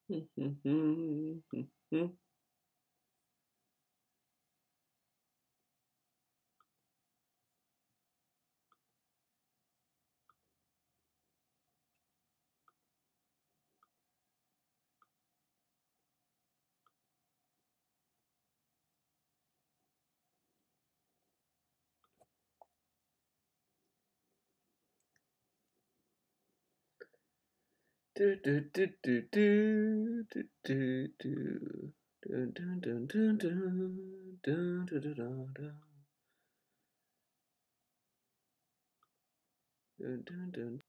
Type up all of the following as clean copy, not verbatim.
Do do do do do do do do. Dun, dun, dun, dun, dun, dun, dun, dun, dun, dun. Dun, dun, dun.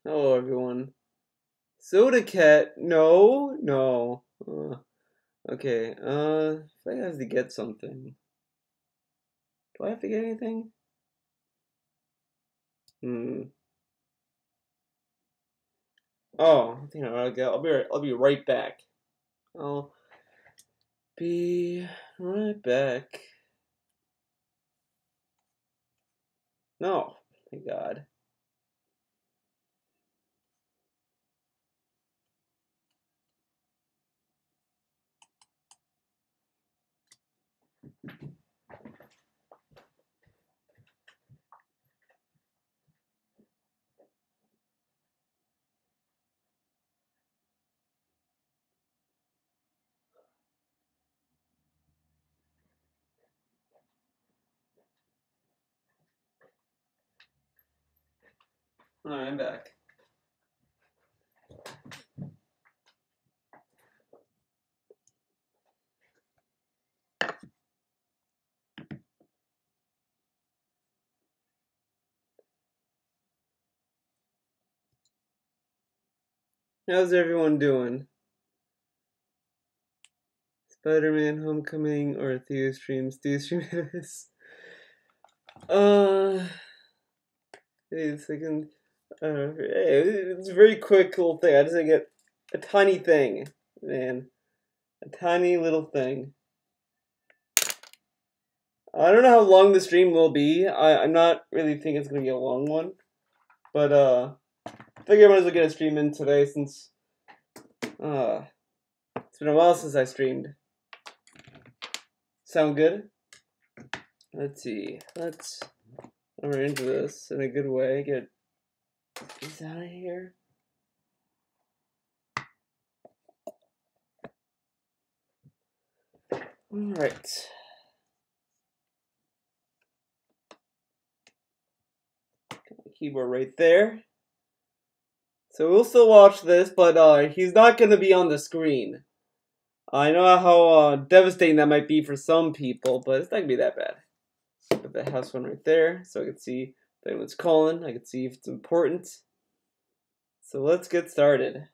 Hello, everyone. Soda Cat? No, no. Okay. If I have to get something, do I have to get anything? Oh, I think I'll be right back. I'll be right back. No, thank God. Alright, I'm back. How's everyone doing? Spider-Man Homecoming or Theo Streams? Theo Streams. Hey, second. Hey, it's a very quick little thing. I just get a tiny thing, man. A tiny little thing. I don't know how long the stream will be. I'm not really thinking it's gonna be a long one, but I figure I might as well get a stream in today since it's been a while since I streamed. Sound good? Let's see. Let's arrange this in a good way. Get these out of here. All right. Keyboard right there. So we'll still watch this, but he's not going to be on the screen. I know how devastating that might be for some people, but it's not going to be that bad. Put the house one right there so I can see if anyone's calling. I can see if it's important. So let's get started.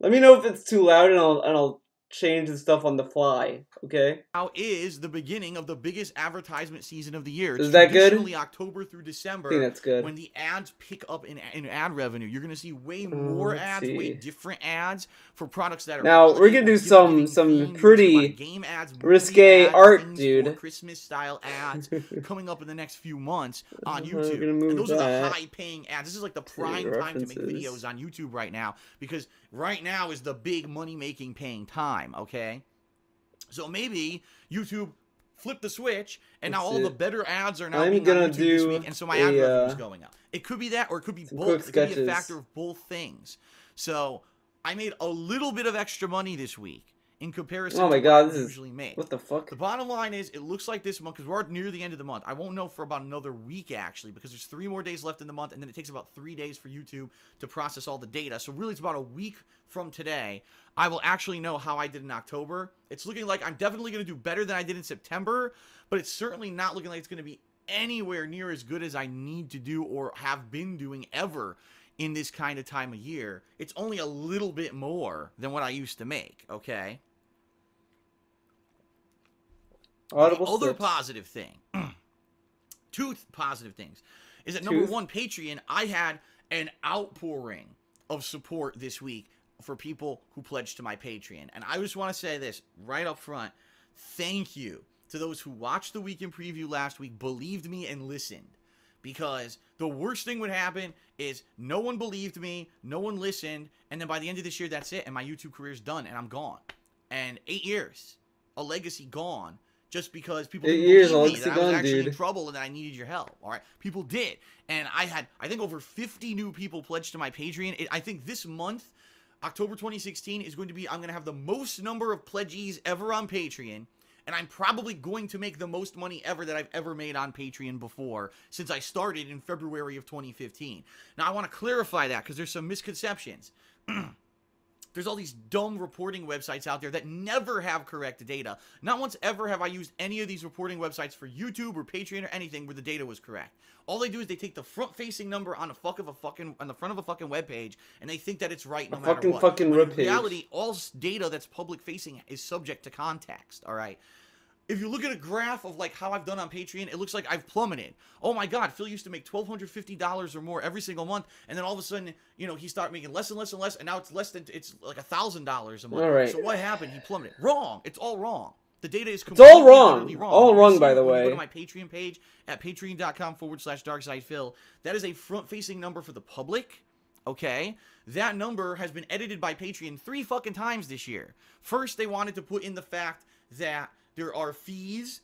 Let me know if it's too loud and I'll change the stuff on the fly, okay? Now is the beginning of the biggest advertisement season of the year. Is that good? Traditionally October through December. I think that's good. When the ads pick up in ad revenue, you're going to see way more ads, way different ads for products that are. Now we're gonna do some pretty game ads, risque ads, art, dude. Christmas style ads coming up in the next few months on YouTube. We're gonna move and those that. are the high-paying ads. This is like the prime time to make videos on YouTube right now, because right now is the big money-making paying time. Okay. So maybe YouTube flipped the switch, and now all the better ads are now being on YouTube this week, and so my ad revenue is going up. It could be that, or it could be both. It could be a factor of both things. So I made a little bit of extra money this week, in comparison Oh my to god, what I this is usually make. what the fuck? The bottom line is, it looks like this month, because we're near the end of the month. I won't know for about another week, actually, because there's 3 more days left in the month, and then it takes about 3 days for YouTube to process all the data. So really, it's about a week from today. I will actually know how I did in October. It's looking like I'm definitely going to do better than I did in September, but it's certainly not looking like it's going to be anywhere near as good as I need to do or have been doing ever in this kind of time of year. It's only a little bit more than what I used to make, okay? Audible the other steps. positive thing, 2 positive things, is that number 1, Patreon, I had an outpouring of support this week for people who pledged to my Patreon. And I just want to say this right up front. Thank you to those who watched the weekend preview last week, believed me, and listened. Because the worst thing would happen is no one believed me, no one listened, and then by the end of this year, that's it, and my YouTube career is done, and I'm gone. And 8 years, a legacy gone, just because people didn't believe me that I was actually in trouble and that I needed your help. All right, people did, and I think over 50 new people pledged to my Patreon. I think this month, October 2016, is going to be, I'm going to have the most number of pledgees ever on Patreon, and I'm probably going to make the most money ever that I've ever made on Patreon before, since I started in February of 2015. Now, I want to clarify that, because there's some misconceptions. There's all these dumb reporting websites out there that never have correct data. Not once ever have I used any of these reporting websites for YouTube or Patreon or anything where the data was correct. All they do is they take the front-facing number on the front of a fucking web page, and they think that it's right no matter what. But in reality, all data that's public-facing is subject to context. All right. If you look at a graph of like how I've done on Patreon, it looks like I've plummeted. Oh my God, Phil used to make $1,250 or more every single month, and then all of a sudden, you know, he started making less and less and less, and now it's it's like $1,000 a month. All right. So what happened? He plummeted. Wrong. It's all wrong. The data is completely all wrong. All wrong, by the way. When you go to my Patreon page at patreon.com/darksidephil, that is a front-facing number for the public. Okay, that number has been edited by Patreon 3 fucking times this year. First, they wanted to put in the fact that there are fees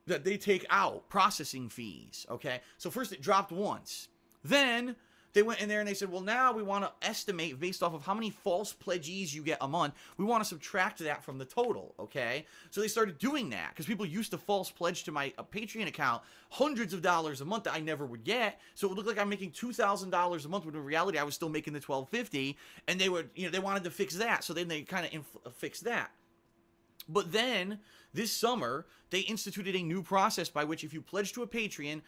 that they take out, processing fees, okay? So first it dropped once. Then they went in there and they said, well, now we want to estimate based off of how many false pledgees you get a month. We want to subtract that from the total, okay? So they started doing that because people used to false pledge to my Patreon account hundreds of dollars a month that I never would get. So it would look like I'm making $2,000 a month, when in reality I was still making the $1,250, and they would, you know, they wanted to fix that. So then they kind of fixed that. But then, this summer, they instituted a new process by which if you pledge to a Patreon,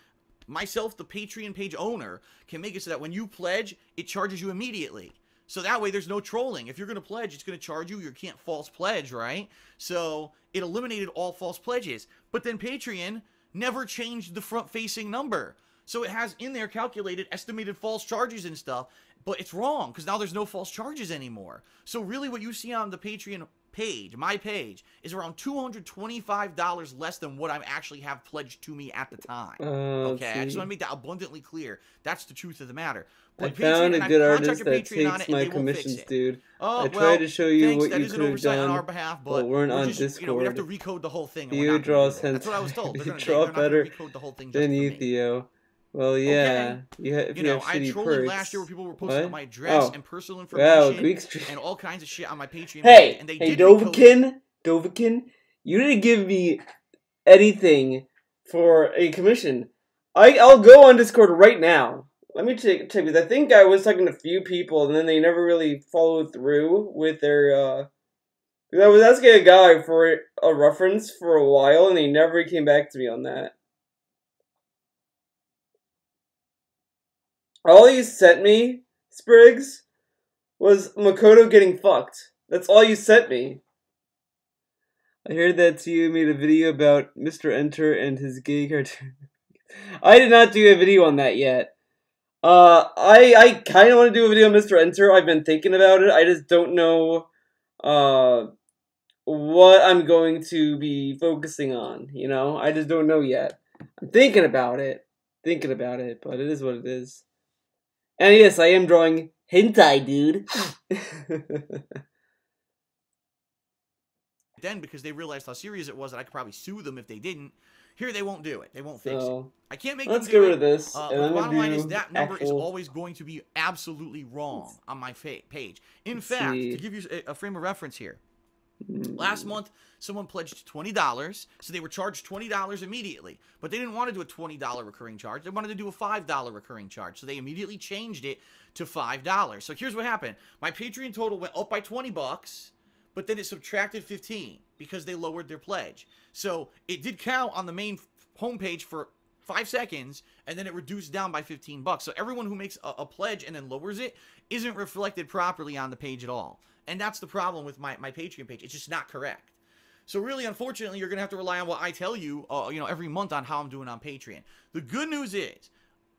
myself, the Patreon page owner, can make it so that when you pledge, it charges you immediately. So that way, there's no trolling. If you're going to pledge, it's going to charge you. You can't false pledge, right? So it eliminated all false pledges. But then Patreon never changed the front-facing number. So it has in there calculated estimated false charges and stuff, but it's wrong because now there's no false charges anymore. So really what you see on the Patreon page, my page, is around $225 less than what I actually have pledged to me at the time. Okay, I just want to make that abundantly clear. That's the truth of the matter. But I found a good artist that takes my commissions, dude. I tried to show you what you could have done, on our behalf, but weren't on Discord. You know, we have to recode the whole thing. Theo draws That's what I was told. You draw better than you, Theo. Well, yeah. Okay. You know, I trolled perks. last year where people were posting my address and personal information and all kinds of shit on my Patreon. Hey, and they Dovakin, you didn't give me anything for a commission. I'll go on Discord right now. Let me check because I think I was talking to a few people and then they never really followed through with their. I was asking a guy for a reference for a while and he never came back to me on that. All you sent me, Spriggs, was Makoto getting fucked. That's all you sent me. I heard that you made a video about Mr. Enter and his gay cartoon. I did not do a video on that yet. I kind of want to do a video on Mr. Enter. I've been thinking about it. I just don't know, what I'm going to be focusing on, you know? I just don't know yet. I'm thinking about it, but it is what it is. And yes, I am drawing hentai, dude. Then, because they realized how serious it was, that I could probably sue them if they didn't. Here, they won't do it. They won't fix it. I can't make them do it. Let's get rid of this. But the bottom line is that number is always going to be absolutely wrong on my page. In fact, to give you a frame of reference here, Last month, someone pledged $20, so they were charged $20 immediately. But they didn't want to do a $20 recurring charge. They wanted to do a $5 recurring charge, so they immediately changed it to $5. So here's what happened. My Patreon total went up by $20, but then it subtracted 15 because they lowered their pledge. So it did count on the main homepage for 5 seconds, and then it reduced down by $15. So everyone who makes a pledge and then lowers it isn't reflected properly on the page at all. And that's the problem with my Patreon page. It's just not correct. So really, unfortunately, you're going to have to rely on what I tell you, every month on how I'm doing on Patreon. The good news is,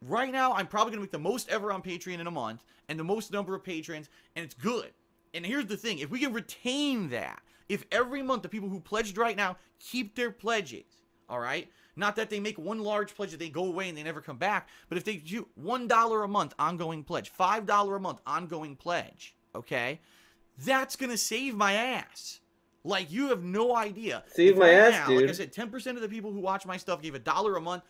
right now, I'm probably going to make the most ever on Patreon in a month, and the most number of patrons, and it's good. And here's the thing. If we can retain that, if every month the people who pledged right now keep their pledges, all right? Not that they make one large pledge that they go away and they never come back, but if they do $1 a month ongoing pledge, $5 a month ongoing pledge, okay? That's going to save my ass. Like, you have no idea. Save my ass, dude. Like I said, 10% of the people who watch my stuff gave $1 a month.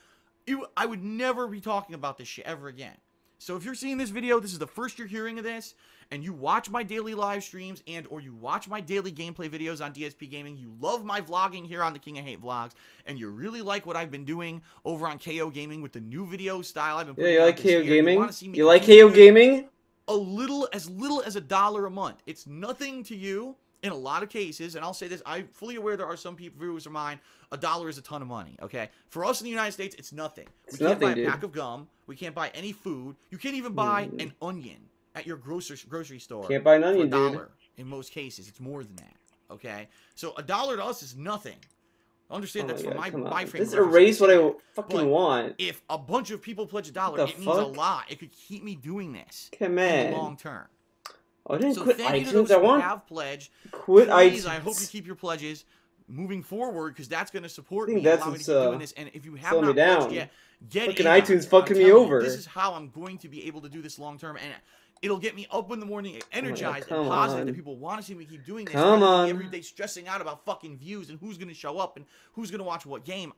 I would never be talking about this shit ever again. So if you're seeing this video, this is the first you're hearing of this, and you watch my daily live streams or you watch my daily gameplay videos on DSP Gaming, you love my vlogging here on the King of Hate Vlogs, and you really like what I've been doing over on KO Gaming with the new video style I've been putting you like KO Gaming? You like KO Gaming? As little as $1 a month. It's nothing to you in a lot of cases, and I'll say this, I'm fully aware there are some people, viewers of mine, $1 is a ton of money, okay? For us in the United States, it's nothing. We can't buy a pack of gum. We can't buy any food. You can't even buy an onion at your grocery store. Can't buy an onion, for $1, dude. in most cases. It's more than that, okay? So $1 to us is nothing. Understand that's for my frame. Just erase what I fucking want. If a bunch of people pledge $1, it means a lot. It could keep me doing this in the long term. I didn't so quit thank iTunes. You to those I who want have pledged. quit Please, iTunes. I hope you keep your pledges moving forward because that's going to support me. Allow me to keep doing this. And if you have not pledged yet, get fucking in iTunes fucking me over. This is how I'm going to be able to do this long term, and it'll get me up in the morning, energized and positive that people want to see me keep doing this. Every day stressing out about fucking views and who's going to show up and who's going to watch what game.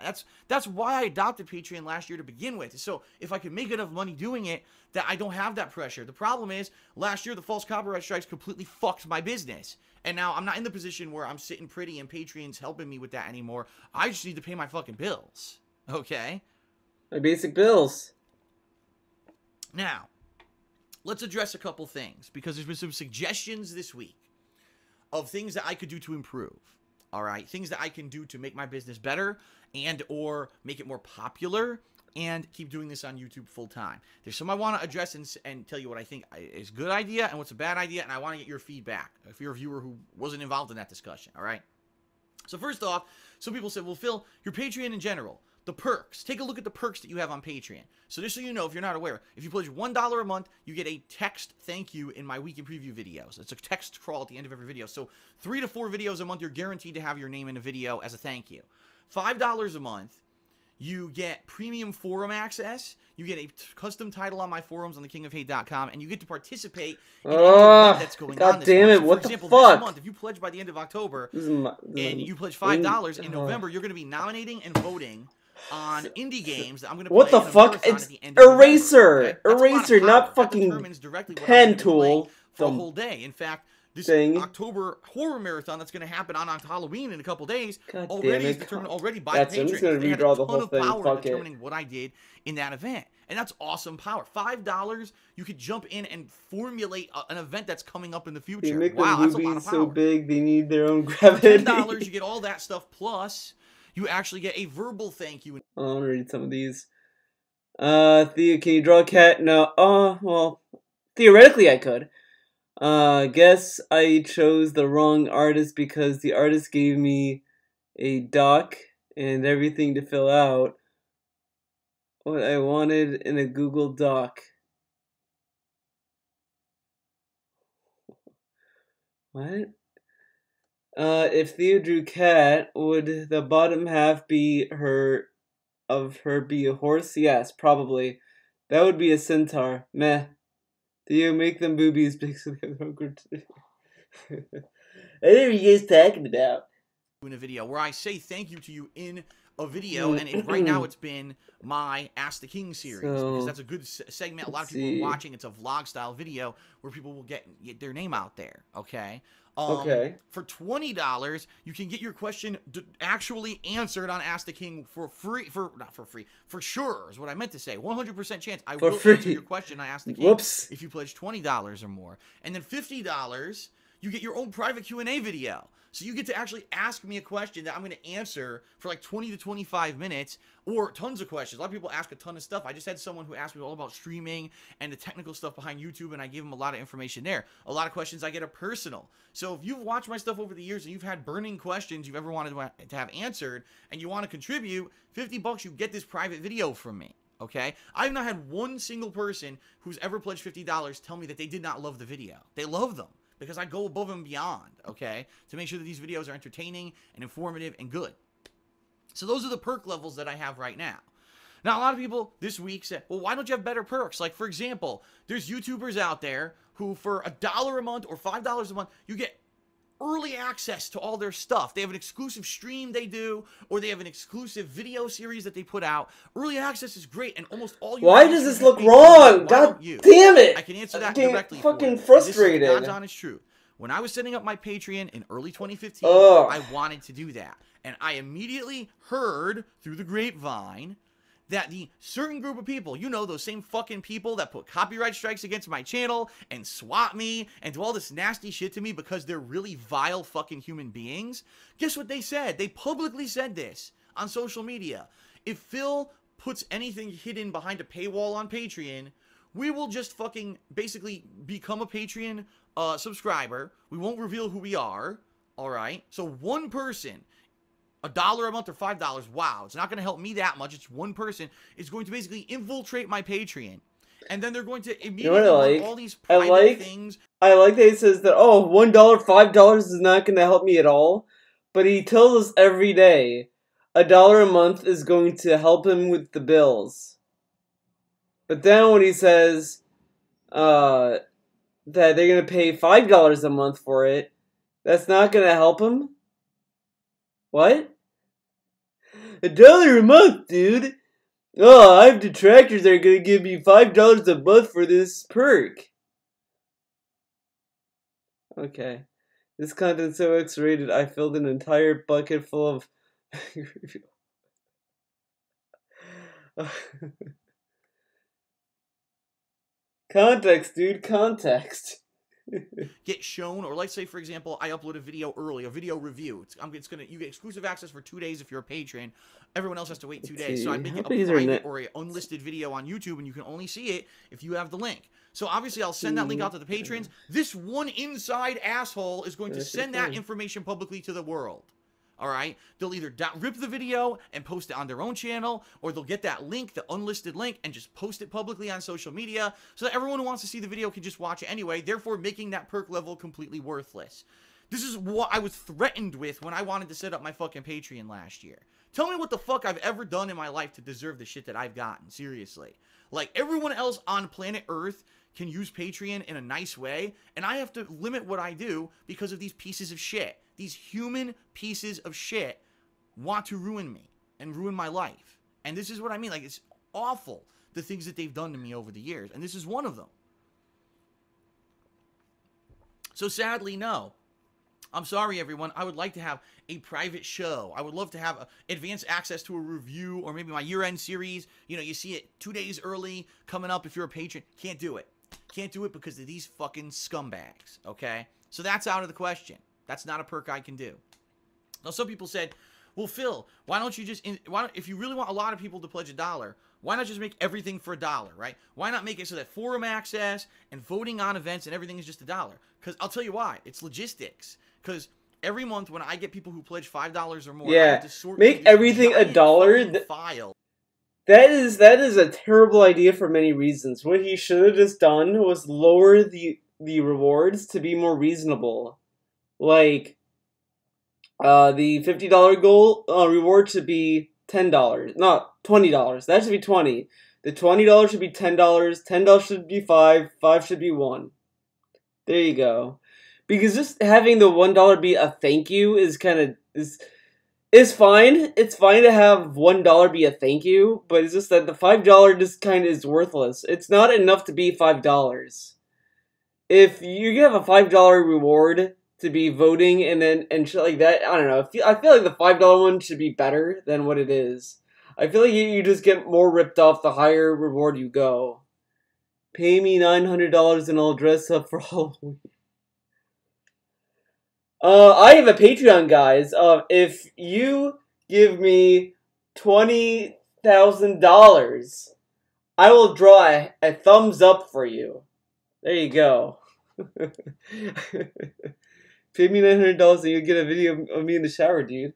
That's why I adopted Patreon last year to begin with. So if I can make enough money doing it, that I don't have that pressure. The problem is, last year the false copyright strikes completely fucked my business. And now I'm not in the position where I'm sitting pretty and Patreon's helping me with that anymore. I just need to pay my fucking bills. Okay? My basic bills. Now, let's address a couple things, because there's been some suggestions this week of things that I could do to improve. All right? Things that I can do to make my business better and or make it more popular and keep doing this on YouTube full time. There's some I want to address and tell you what I think is a good idea and what's a bad idea, and I want to get your feedback if you're a viewer who wasn't involved in that discussion, all right? So first off, some people said, well, Phil, your Patreon in general, the perks. Take a look at the perks that you have on Patreon. So just so you know, if you're not aware, if you pledge $1 a month, you get a text thank you in my weekend preview videos. It's a text crawl at the end of every video. So 3 to 4 videos a month, you're guaranteed to have your name in a video as a thank you. $5 a month, you get premium forum access, you get a custom title on my forums on thekingofhate.com, and you get to participate in any event that's going on this damn month. it, what For example, the fuck? this month, if you pledge by the end of October, and you pledge $5, in November, you're going to be nominating and voting on indie games that I'm going to play. What the fuck? It's Eraser! Eraser, not fucking pen tool. For a whole day. In fact, this October horror marathon that's going to happen on Halloween in a couple days already is determined already by the patrons. I'm just going to redraw the whole thing. Power determining what I did in that event. And that's awesome power. $5, you could jump in and formulate an event that's coming up in the future. They make wow, the that's a lot of power. so big, they need their own gravity. For $10, you get all that stuff, plus you actually get a verbal thank you. I want to read some of these. Theo, can you draw a cat? No. Well, theoretically I could. Guess I chose the wrong artist because the artist gave me a doc and everything to fill out what I wanted in a Google Doc. What? If Theo drew cat, would the bottom half be of her be a horse? Yes, probably. That would be a centaur. Meh. Theo, make them boobies big so they don't grow to... I know what you guys talking about. In a video where I say thank you to you in a video, and right now it's been my Ask the King series, because that's a good segment. A lot of people are watching. It's a vlog style video where people will get their name out there. Okay. For $20, you can get your question actually answered on Ask the King for free. Not for free, for sure is what I meant to say. 100% chance I will answer your question on Ask the King if you pledge $20 or more. And then $50, you get your own private Q&A video. So you get to actually ask me a question that I'm going to answer for like 20 to 25 minutes, or tons of questions. A lot of people ask a ton of stuff. I just had someone who asked me all about streaming and the technical stuff behind YouTube, and I gave them a lot of information there. A lot of questions I get are personal. So if you've watched my stuff over the years and you've had burning questions you've ever wanted to have answered, and you want to contribute, $50, you get this private video from me. Okay? I've not had one single person who's ever pledged $50 tell me that they did not love the video. They love them, because I go above and beyond, okay, to make sure that these videos are entertaining and informative and good. So those are the perk levels that I have right now. Now, a lot of people this week said, well, why don't you have better perks? Like, for example, there's YouTubers out there who for $1 a month or $5 a month, you get early access to all their stuff. They have an exclusive stream they do, or they have an exclusive video series that they put out. Early access is great, and almost all you... Why does this look wrong? God damn it! I can answer that directly. Fucking frustrated. This is God's honest truth. When I was setting up my Patreon in early 2015, I wanted to do that. And I immediately heard through the grapevine that the certain group of people, you know, those same fucking people that put copyright strikes against my channel and swat me and do all this nasty shit to me because they're really vile fucking human beings. Guess what they said? They publicly said this on social media. If Phil puts anything hidden behind a paywall on Patreon, we will just fucking basically become a Patreon subscriber. We won't reveal who we are. All right. So one person, $1 a month or $5, wow, it's not going to help me that much. It's one person is going to basically infiltrate my Patreon, and then they're going to immediately want all these private things. I like that he says that, oh, $1, $5 is not going to help me at all, but he tells us every day $1 a month is going to help him with the bills. But then when he says that they're going to pay $5 a month for it, that's not going to help him? What? $1 a month, dude. Oh, I have detractors that are gonna give me $5 a month for this perk. Okay. This content's so X-rated, I filled an entire bucket full of... Context, dude, context. Get shown, or let's say, for example, I upload a video early, a video review. You get exclusive access for 2 days if you're a patron. Everyone else has to wait 2 days. So I make it a private or an unlisted video on YouTube, and you can only see it if you have the link. So obviously, I'll send that link out to the patrons. This one inside asshole is going to send that information publicly to the world. All right? They'll either rip the video and post it on their own channel, or they'll get that link, the unlisted link, and just post it publicly on social media so that everyone who wants to see the video can just watch it anyway, therefore making that perk level completely worthless. This is what I was threatened with when I wanted to set up my fucking Patreon last year. Tell me what the fuck I've ever done in my life to deserve the shit that I've gotten. Seriously. Like, everyone else on planet Earth can use Patreon in a nice way, and I have to limit what I do because of these pieces of shit. These human pieces of shit want to ruin me and ruin my life. And this is what I mean. Like, it's awful, the things that they've done to me over the years. And this is one of them. So sadly, no. I'm sorry, everyone. I would like to have a private show. I would love to have advanced access to a review, or maybe my year-end series. You know, you see it 2 days early coming up if you're a patron. Can't do it. Can't do it because of these fucking scumbags, okay? So that's out of the question. That's not a perk I can do. Now, some people said, well, Phil, why don't you just, if you really want a lot of people to pledge $1, why not just make everything for $1, right? Why not make it so that forum access and voting on events and everything is just $1? Because I'll tell you why. It's logistics. Because every month when I get people who pledge $5 or more, I have to sort make everything $1. File. That is a terrible idea for many reasons. What he should have just done was lower the rewards to be more reasonable. Like, the $50 goal reward should be $10. Not $20. That should be $20. The $20 should be $10. $10 should be $5. $5 should be $1. There you go. Because just having the $1 be a thank you is kind of It's fine. It's fine to have $1 be a thank you, but it's just that the $5 just kind of is worthless. It's not enough to be $5. If you have a $5 reward to be voting and shit like that, I don't know. I feel like the $5 one should be better than what it is. I feel like you just get more ripped off the higher reward you go. Pay me $900 and I'll dress up for Halloween. I have a Patreon, guys. If you give me $20,000, I will draw a thumbs up for you. There you go. Pay me $900 and you'll get a video of me in the shower, dude.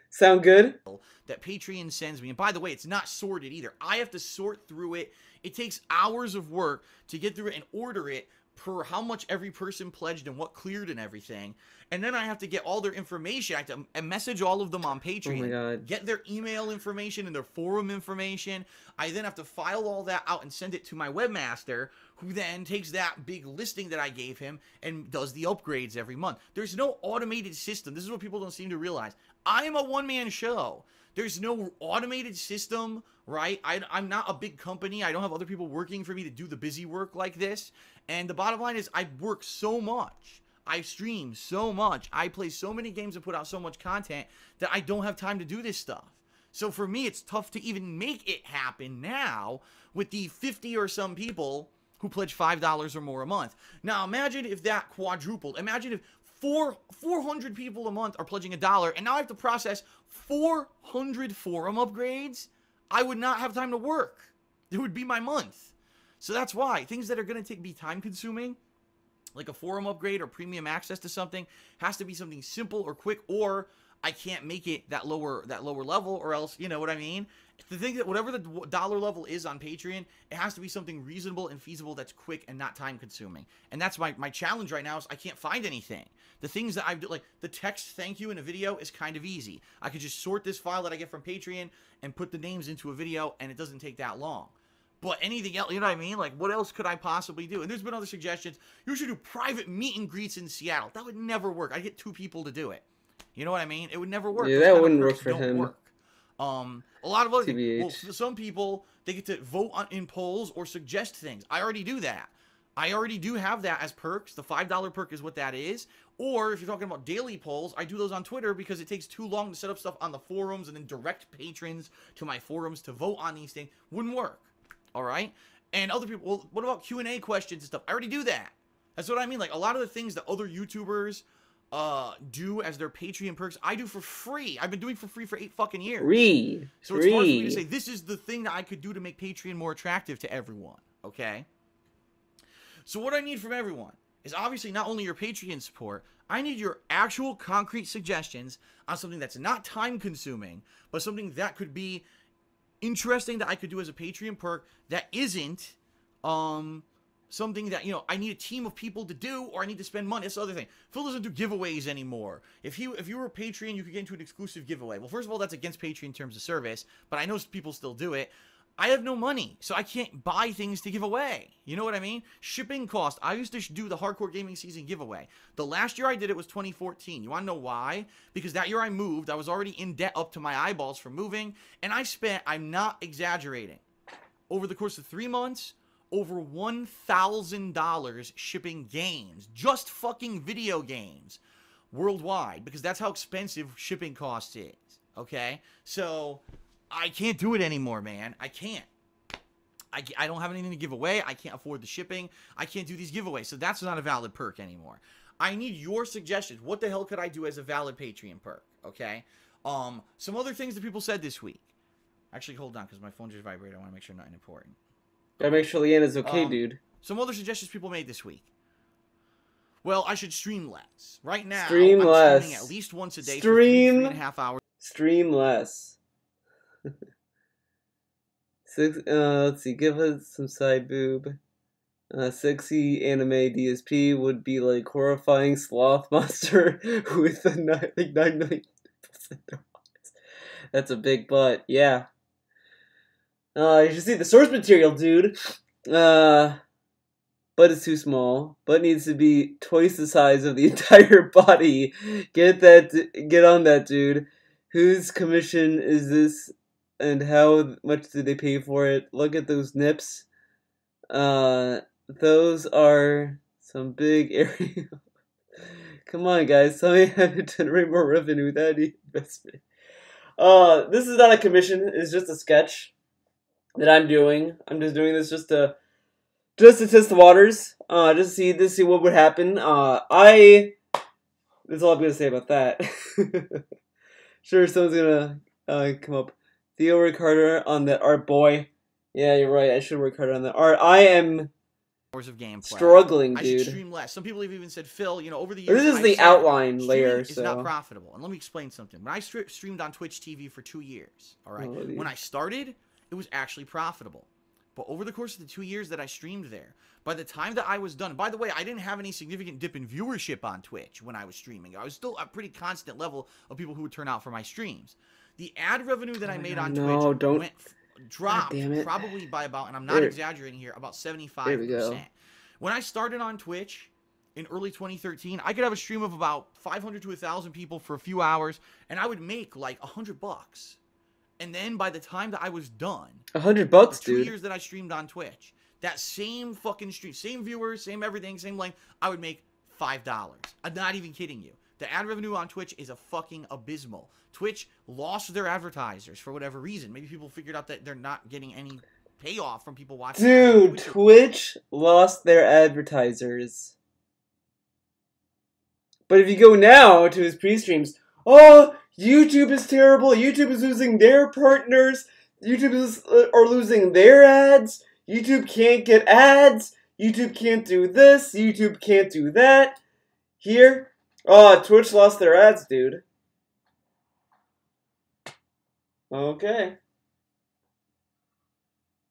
Sound good? That Patreon sends me. And by the way, it's not sorted either. I have to sort through it. It takes hours of work to get through it and order it per how much every person pledged and what cleared and everything. And then I have to get all their information. I have to message all of them on Patreon. Oh my God. Get their email information and their forum information. I then have to file all that out and send it to my webmaster, who then takes that big listing that I gave him and does the upgrades every month. There's no automated system. This is what people don't seem to realize. I am a one-man show. There's no automated system, right? I'm not a big company. I don't have other people working for me to do the busy work like this. And the bottom line is I work so much. I stream so much. I play so many games and put out so much content that I don't have time to do this stuff. So for me, it's tough to even make it happen now with the 50 or some people who pledge $5 or more a month. Now, imagine if that quadrupled. Imagine if 400 people a month are pledging $1, and now I have to process 400 forum upgrades. I would not have time to work. It would be my month. So that's why things that are going to be time consuming, like a forum upgrade or premium access to something, has to be something simple or quick, or I can't make it that lower level, or else, you know what I mean? The thing that whatever the dollar level is on Patreon, it has to be something reasonable and feasible that's quick and not time consuming. And that's my challenge right now is I can't find anything. The things that I've done, like the text thank you in a video, is kind of easy. I could just sort this file that I get from Patreon and put the names into a video, and it doesn't take that long. But anything else, you know what I mean? Like, what else could I possibly do? And there's been other suggestions. You should do private meet and greets in Seattle. That would never work. I'd get 2 people to do it. You know what I mean? It would never work. Yeah, that wouldn't work for him. A lot of other things. Well, some people, they get to vote in polls or suggest things. I already do that. I already do have that as perks. The $5 perk is what that is. Or if you're talking about daily polls, I do those on Twitter because it takes too long to set up stuff on the forums and then direct patrons to my forums to vote on these things. Wouldn't work. All right? And other people, well, what about Q&A questions and stuff? I already do that. That's what I mean. Like, a lot of the things that other YouTubers do as their Patreon perks, I do for free. I've been doing for free for 8 fucking years. So it's hard for me to say, this is the thing that I could do to make Patreon more attractive to everyone. Okay? So what I need from everyone is obviously not only your Patreon support, I need your actual concrete suggestions on something that's not time consuming, but something that could be interesting that I could do as a Patreon perk that isn't something that, you know, I need a team of people to do, or I need to spend money. That's the other thing. Phil doesn't do giveaways anymore. If you were a Patreon, you could get into an exclusive giveaway. Well, first of all, that's against Patreon terms of service, but I know people still do it. I have no money, so I can't buy things to give away. You know what I mean? Shipping cost. I used to do the Hardcore Gaming Season giveaway. The last year I did it was 2014. You want to know why? Because that year I moved. I was already in debt up to my eyeballs from moving, and I spent, I'm not exaggerating, over the course of 3 months, over $1,000 shipping games. Just fucking video games. Worldwide. Because that's how expensive shipping cost is. Okay? So I can't do it anymore, man. I can't. I don't have anything to give away. I can't afford the shipping. I can't do these giveaways. So that's not a valid perk anymore. I need your suggestions. What the hell could I do as a valid Patreon perk? Okay? Some other things that people said this week. Actually, hold on, because my phone just vibrated. I want to make sure nothing important. Gotta make sure Leanna's okay, dude. Some other suggestions people made this week. Well, I should stream less. Right now, stream I'm less. streaming at least once a day for 3.5 hours. Stream less. Let's see, give us some side boob. Sexy anime DSP would be like horrifying sloth monster with a 9 million. That's a big butt, yeah. You should see the source material, dude. butt is too small. Butt needs to be twice the size of the entire body. Get on that, dude. Whose commission is this, and how much do they pay for it? Look at those nips. Those are some big area. Come on, guys. Tell me how to generate more revenue without any investment. This is not a commission. It's just a sketch that I'm doing. I'm just doing this just to test the waters. Just to see what would happen. That's all I'm gonna say about that. Sure, someone's gonna come up. Theo, work harder on that art, boy. Yeah, you're right. I should work harder on that art. I am hours of gameplay. Struggling, dude. I should stream less. Some people have even said, Phil, you know, over the years, this is the outline layer. It's not profitable. And let me explain something. When I streamed on Twitch TV for 2 years, all right, when I started, it was actually profitable. But over the course of the 2 years that I streamed there, by the time that I was done, by the way, I didn't have any significant dip in viewership on Twitch when I was streaming. I was still a pretty constant level of people who would turn out for my streams. The ad revenue that I made on Twitch dropped probably by about, and I'm not exaggerating here, about 75%. When I started on Twitch in early 2013, I could have a stream of about 500 to 1,000 people for a few hours, and I would make like $100. And then by the time that I was done, $100, dude. 2 years that I streamed on Twitch, that same fucking stream, same viewers, same everything, same length, I would make $5. I'm not even kidding you. The ad revenue on Twitch is a fucking abysmal. Twitch lost their advertisers for whatever reason. Maybe people figured out that they're not getting any payoff from people watching. Dude, Twitch lost their advertisers. But if you go now to his pre-streams, oh, YouTube is terrible. YouTube is losing their partners. YouTube are losing their ads. YouTube can't get ads. YouTube can't do this. YouTube can't do that. Here, oh, Twitch lost their ads, dude. Okay.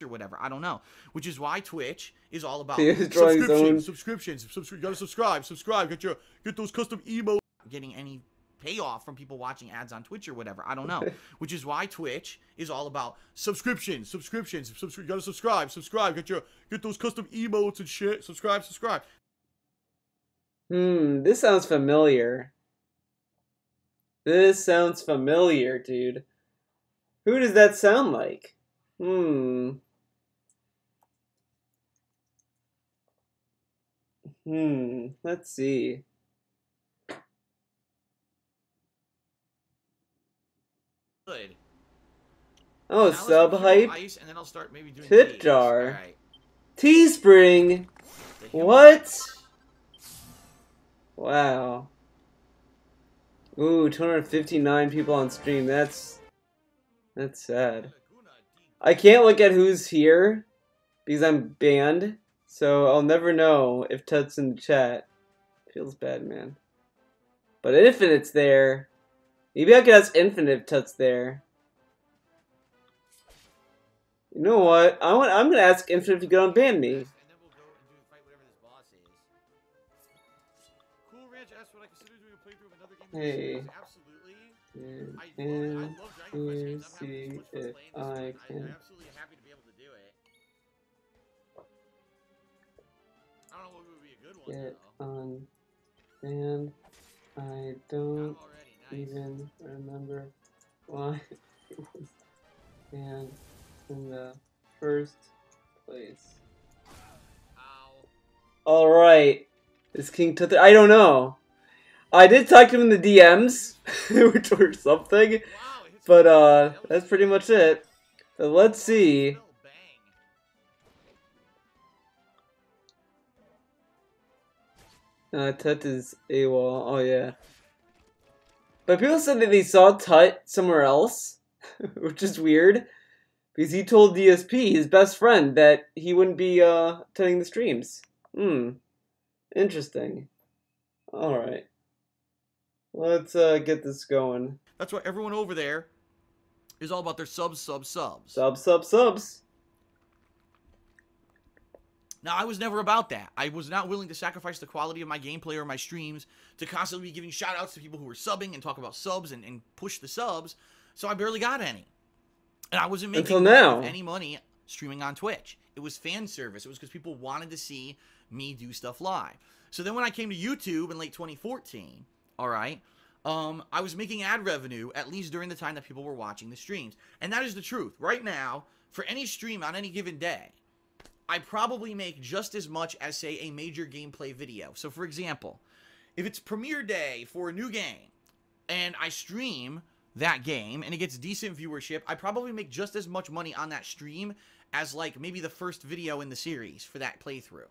Or whatever, I don't know. Which is why Twitch is all about subscriptions. You gotta subscribe. Get those custom emotes. Getting any payoff from people watching ads on Twitch or whatever, I don't know. Which is why Twitch is all about subscriptions. You gotta subscribe. Get those custom emotes and shit. Subscribe. This sounds familiar. This sounds familiar, dude. Who does that sound like? Let's see. Good. Oh, sub hype. And then I'll start maybe doing Tip jar. Right. Teespring. What? Wow. Ooh, 259 people on stream. That's sad. I can't look at who's here because I'm banned, so I'll never know if Tut's in the chat. Feels bad, man. But Infinite's there. Maybe I could ask Infinite if Tut's there. You know what? I'm gonna ask Infinite if he could unban me. And then we'll go and fight whatever this boss is. Cool Ranch asked what I consider doing a playthrough of another game. Hey. Absolutely. And I love Dragon Quest games. I'm having so much fun playing this. I'm absolutely happy to be able to do it. I don't know what would be a good one get though. On band. I don't even remember why it was banned in the first place. Alright. Is King Tut? I don't know. I did talk to him in the DMs, which were something, but that's pretty much it. So let's see. Tut is AWOL. Oh yeah. But people said that they saw Tut somewhere else, which is weird, because he told DSP, his best friend, that he wouldn't be attending the streams. Interesting. Alright. Let's get this going. That's why everyone over there is all about their subs. Subs. Now, I was never about that. I was not willing to sacrifice the quality of my gameplay or my streams to constantly be giving shout-outs to people who were subbing and talk about subs and push the subs, so I barely got any. And I wasn't making any money streaming on Twitch. It was fan service. It was because people wanted to see me do stuff live. So then when I came to YouTube in late 2014, all right, I was making ad revenue at least during the time that people were watching the streams. And that is the truth. Right now, for any stream on any given day, I probably make just as much as, say, a major gameplay video. So, for example, if it's premiere day for a new game, and I stream that game, and it gets decent viewership, I probably make just as much money on that stream as, like, maybe the first video in the series for that playthrough.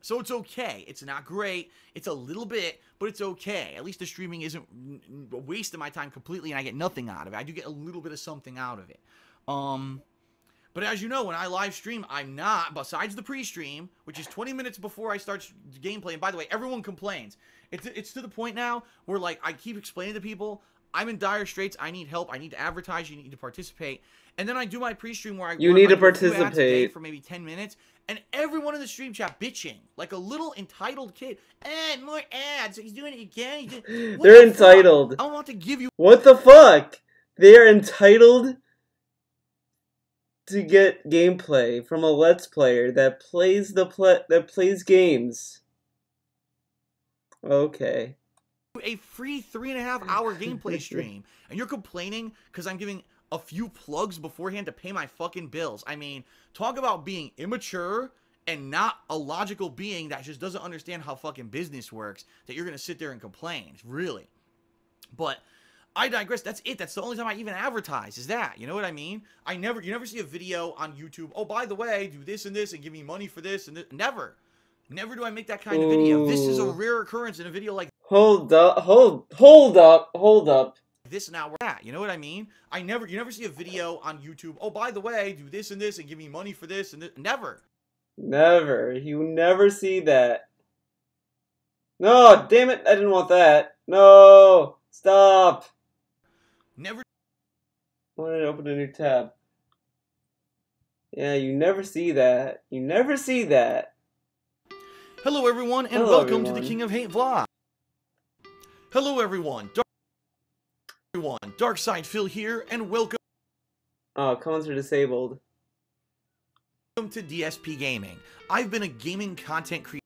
So it's okay. It's not great. It's a little bit, but it's okay. At least the streaming isn't a waste of my time completely, and I get nothing out of it. I do get a little bit of something out of it. But as you know, when I live stream, I'm not, besides the pre-stream, which is 20 minutes before I start gameplay. And by the way, everyone complains. It's to the point now where, like, I keep explaining to people, I'm in dire straits. I need help. I need to advertise. You need to participate. And then I do my pre-stream where I need to participate for maybe 10 minutes, and everyone in the stream chat bitching like a little entitled kid. More ads. He's doing it again. They're entitled. I want to give you. What the fuck? They're entitled to get gameplay from a Let's Player that plays games. Okay. A free 3.5-hour gameplay stream, and you're complaining because I'm giving a few plugs beforehand to pay my fucking bills. I mean, talk about being immature and not a logical being that just doesn't understand how fucking business works, that you're gonna sit there and complain, really. But I digress. That's it. That's the only time I even advertise, is that. You know what I mean? You never see a video on YouTube, oh, by the way, do this and this and give me money for this and this. Never. Never do I make that kind of video. This is a rare occurrence in a video like Hold up. this now we're at. You know what I mean? You never see a video on YouTube, oh, by the way, do this and this and give me money for this and this. Never. Never. You never see that. No, damn it. I didn't want that. No. Stop. Never. I wanted to open a new tab. Yeah, you never see that. You never see that. Hello, everyone, and welcome to the King of Hate vlog. Hello, everyone. Dark Side Phil here, and welcome. Oh, comments are disabled. Welcome to DSP Gaming. I've been a gaming content creator.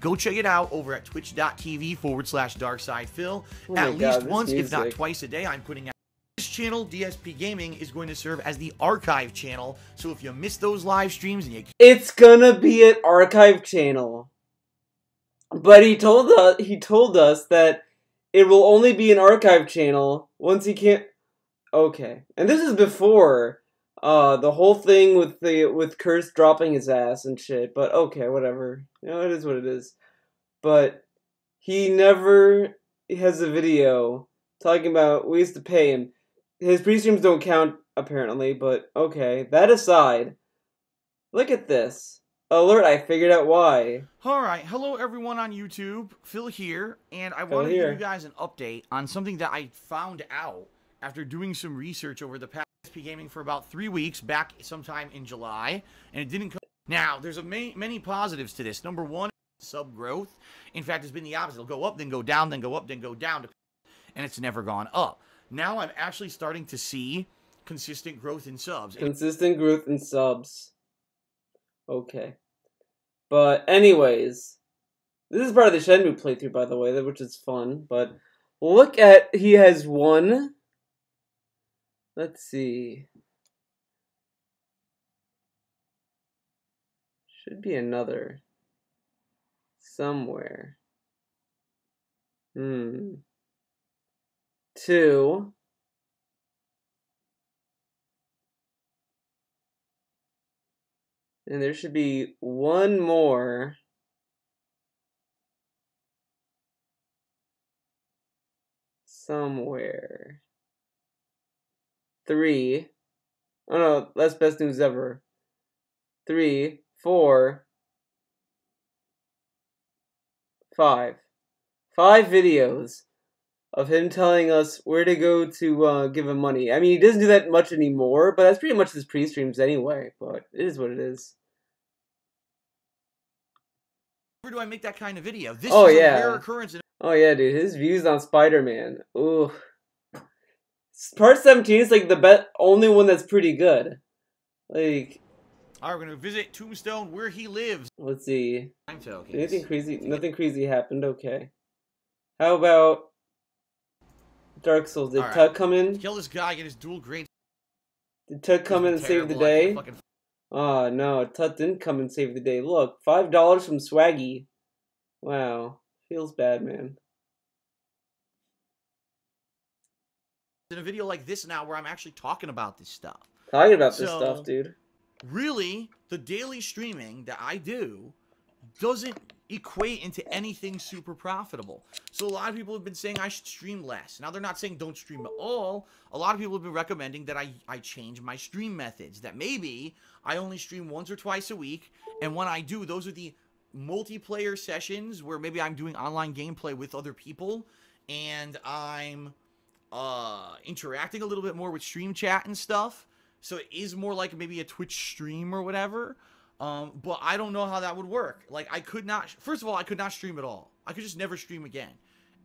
Go check it out over at twitch.tv/DarkSidePhil. At least once, if not twice a day, I'm putting out. This channel, DSP Gaming, is going to serve as the archive channel. So if you miss those live streams and you... It's gonna be an archive channel. But he told us that it will only be an archive channel once he can't... Okay. And this is before the whole thing with Curse dropping his ass and shit. But okay, whatever. You know, it is what it is. But he never has a video talking about ways to pay him. His pre-streams don't count, apparently, but okay. That aside, look at this. Alert, I figured out why. Alright, hello everyone on YouTube. Phil here, and I want to give you guys an update on something that I found out after doing some research over the past DSP Gaming for about 3 weeks, back sometime in July, and it didn't come. Now, there's many positives to this. Number one, sub growth. In fact, it's been the opposite. It'll go up, then go down, then go up, then go down, and it's never gone up. Now I'm actually starting to see consistent growth in subs. Consistent growth in subs. Okay. But anyways, this is part of the Shenmue playthrough, by the way, which is fun. But look at, he has one. Let's see. Should be another. Somewhere. 2. And there should be one more. Somewhere. 3. Oh no, that's best news ever. 3, 4, 5. 5 videos of him telling us where to go to give him money. I mean, he doesn't do that much anymore, but that's pretty much his pre-streams anyway. But it is what it is. Where do I make that kind of video? This is a rare occurrence. Oh yeah, dude, his views on Spider-Man. Ooh. Part 17 is like the only one that's pretty good. Like, All right, we're gonna visit Tombstone where he lives. Let's see. Okay. Anything crazy? Nothing crazy happened. Okay. How about Dark Souls? Did Tug come in? Kill this guy, get his dual great. Did Tug come in and save the day? Oh no, Tut didn't come and save the day. Look, $5 from Swaggy. Wow, feels bad, man. In a video like this now, where I'm actually talking about this stuff. Talking about this stuff, dude. Really, the daily streaming that I do doesn't equate into anything super profitable. So a lot of people have been saying I should stream less. Now, they're not saying don't stream at all. A lot of people have been recommending that I change my stream methods. That maybe I only stream once or twice a week. And when I do, those are the multiplayer sessions where maybe I'm doing online gameplay with other people. And I'm interacting a little bit more with stream chat and stuff. So it is more like maybe a Twitch stream or whatever. But I don't know how that would work. Like, I could not... First of all, I could not stream at all. I could just never stream again.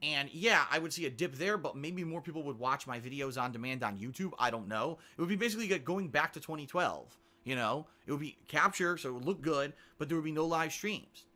And, yeah, I would see a dip there, but maybe more people would watch my videos on demand on YouTube. I don't know. It would be basically going back to 2012, you know? It would be capture, so it would look good, but there would be no live streams.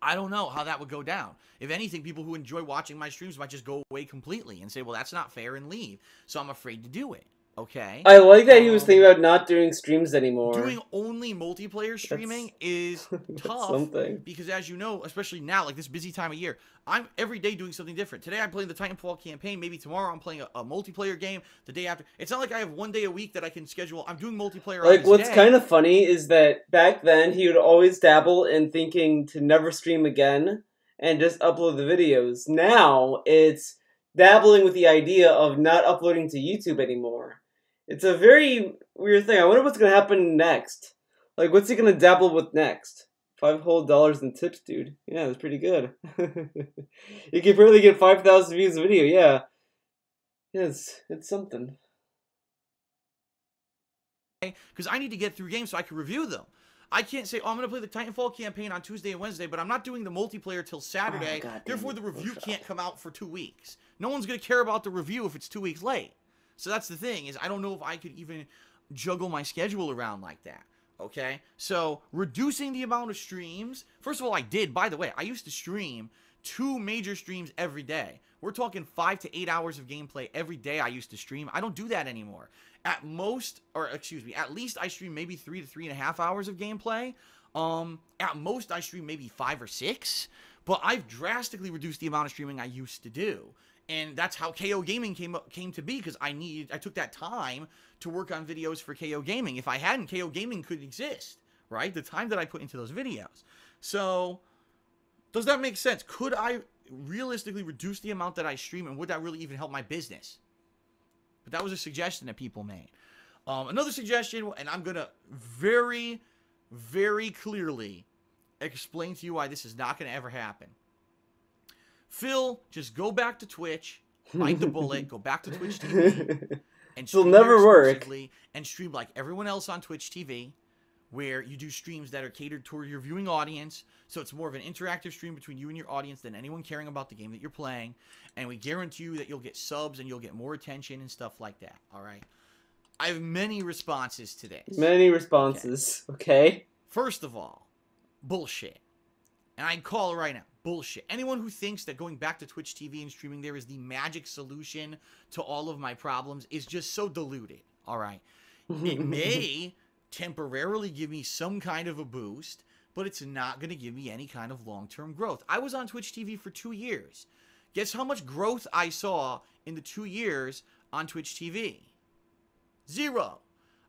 I don't know how that would go down. If anything, people who enjoy watching my streams might just go away completely and say, well, that's not fair, and leave. So I'm afraid to do it. Okay. I like that he was thinking about not doing streams anymore. Doing only multiplayer streaming is tough because, as you know, especially now, like this busy time of year, I'm every day doing something different. Today I'm playing the Titanfall campaign. Maybe tomorrow I'm playing a multiplayer game. The day after, it's not like I have one day a week that I can schedule. I'm doing multiplayer. Like, what's kind of funny is that back then he would always dabble in thinking to never stream again and just upload the videos. Now it's dabbling with the idea of not uploading to YouTube anymore. It's a very weird thing. I wonder what's going to happen next. Like, what's he going to dabble with next? $5 whole in tips, dude. Yeah, that's pretty good. You can barely get 5,000 views a video, yeah. Yeah, it's something. Because I need to get through games so I can review them. I can't say, oh, I'm going to play the Titanfall campaign on Tuesday and Wednesday, but I'm not doing the multiplayer till Saturday. Therefore, the review can't come out for 2 weeks. No one's going to care about the review if it's 2 weeks late. So that's the thing, is I don't know if I could even juggle my schedule around like that, okay? So reducing the amount of streams, first of all, I did, by the way, I used to stream 2 major streams every day. We're talking 5 to 8 hours of gameplay every day I used to stream. I don't do that anymore. At most, or excuse me, at least I stream maybe 3 to 3.5 hours of gameplay. At most, I stream maybe 5 or 6, but I've drastically reduced the amount of streaming I used to do. And that's how KO Gaming came to be, because I took that time to work on videos for KO Gaming. If I hadn't, KO Gaming couldn't exist, right? The time that I put into those videos. So, does that make sense? Could I realistically reduce the amount that I stream, and would that really even help my business? But that was a suggestion that people made. Another suggestion, and I'm going to very, very clearly explain to you why this is not going to ever happen. Phil, just go back to Twitch, bite the bullet, go back to Twitch TV, and it'll never work. And stream like everyone else on Twitch TV, where you do streams that are catered toward your viewing audience. So it's more of an interactive stream between you and your audience than anyone caring about the game that you're playing. And we guarantee you that you'll get subs and you'll get more attention and stuff like that. All right. I have many responses to this. Many responses. Okay. First of all, bullshit. And I call it right now. Bullshit. Anyone who thinks that going back to Twitch TV and streaming there is the magic solution to all of my problems is just so deluded. All right. It may temporarily give me some kind of a boost, but it's not going to give me any kind of long-term growth. I was on Twitch TV for 2 years. Guess how much growth I saw in the 2 years on Twitch TV? 0.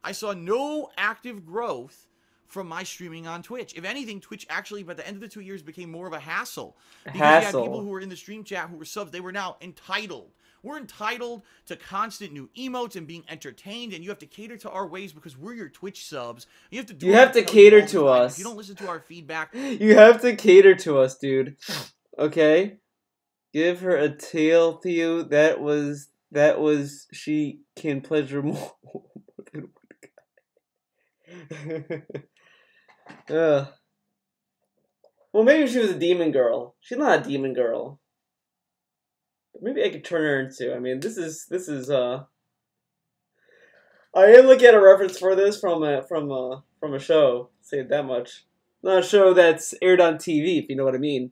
I saw no active growth from my streaming on Twitch. If anything, Twitch actually, by the end of the 2 years, became more of a hassle. Because you had people who were in the stream chat who were subs. They were now entitled. We're entitled to constant new emotes and being entertained, and you have to cater to our ways because we're your Twitch subs. You have to do. You have to cater to us. If you don't listen to our feedback, you have to cater to us, dude. Okay, give her a tail, Theo. That was she can pleasure more than one guy. Well, maybe she was a demon girl. She's not a demon girl. Maybe I could turn her into. I mean, this is I am looking at a reference for this from a show. Say it that much. Not a show that's aired on TV, if you know what I mean.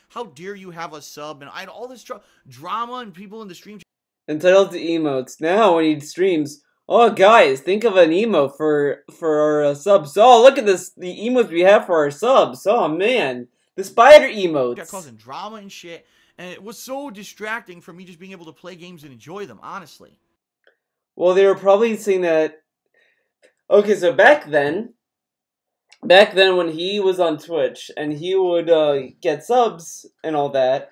How dare you have a sub? And I had all this drama and people in the stream. Entitled to emotes. Now when he streams, oh guys, think of an emote for our subs. Oh, look at this, the emotes we have for our subs. Oh man, the spider emotes. Got causing drama and shit, and it was so distracting from me just being able to play games and enjoy them, honestly. Well, they were probably saying that. Okay, so back then when he was on Twitch and he would get subs and all that,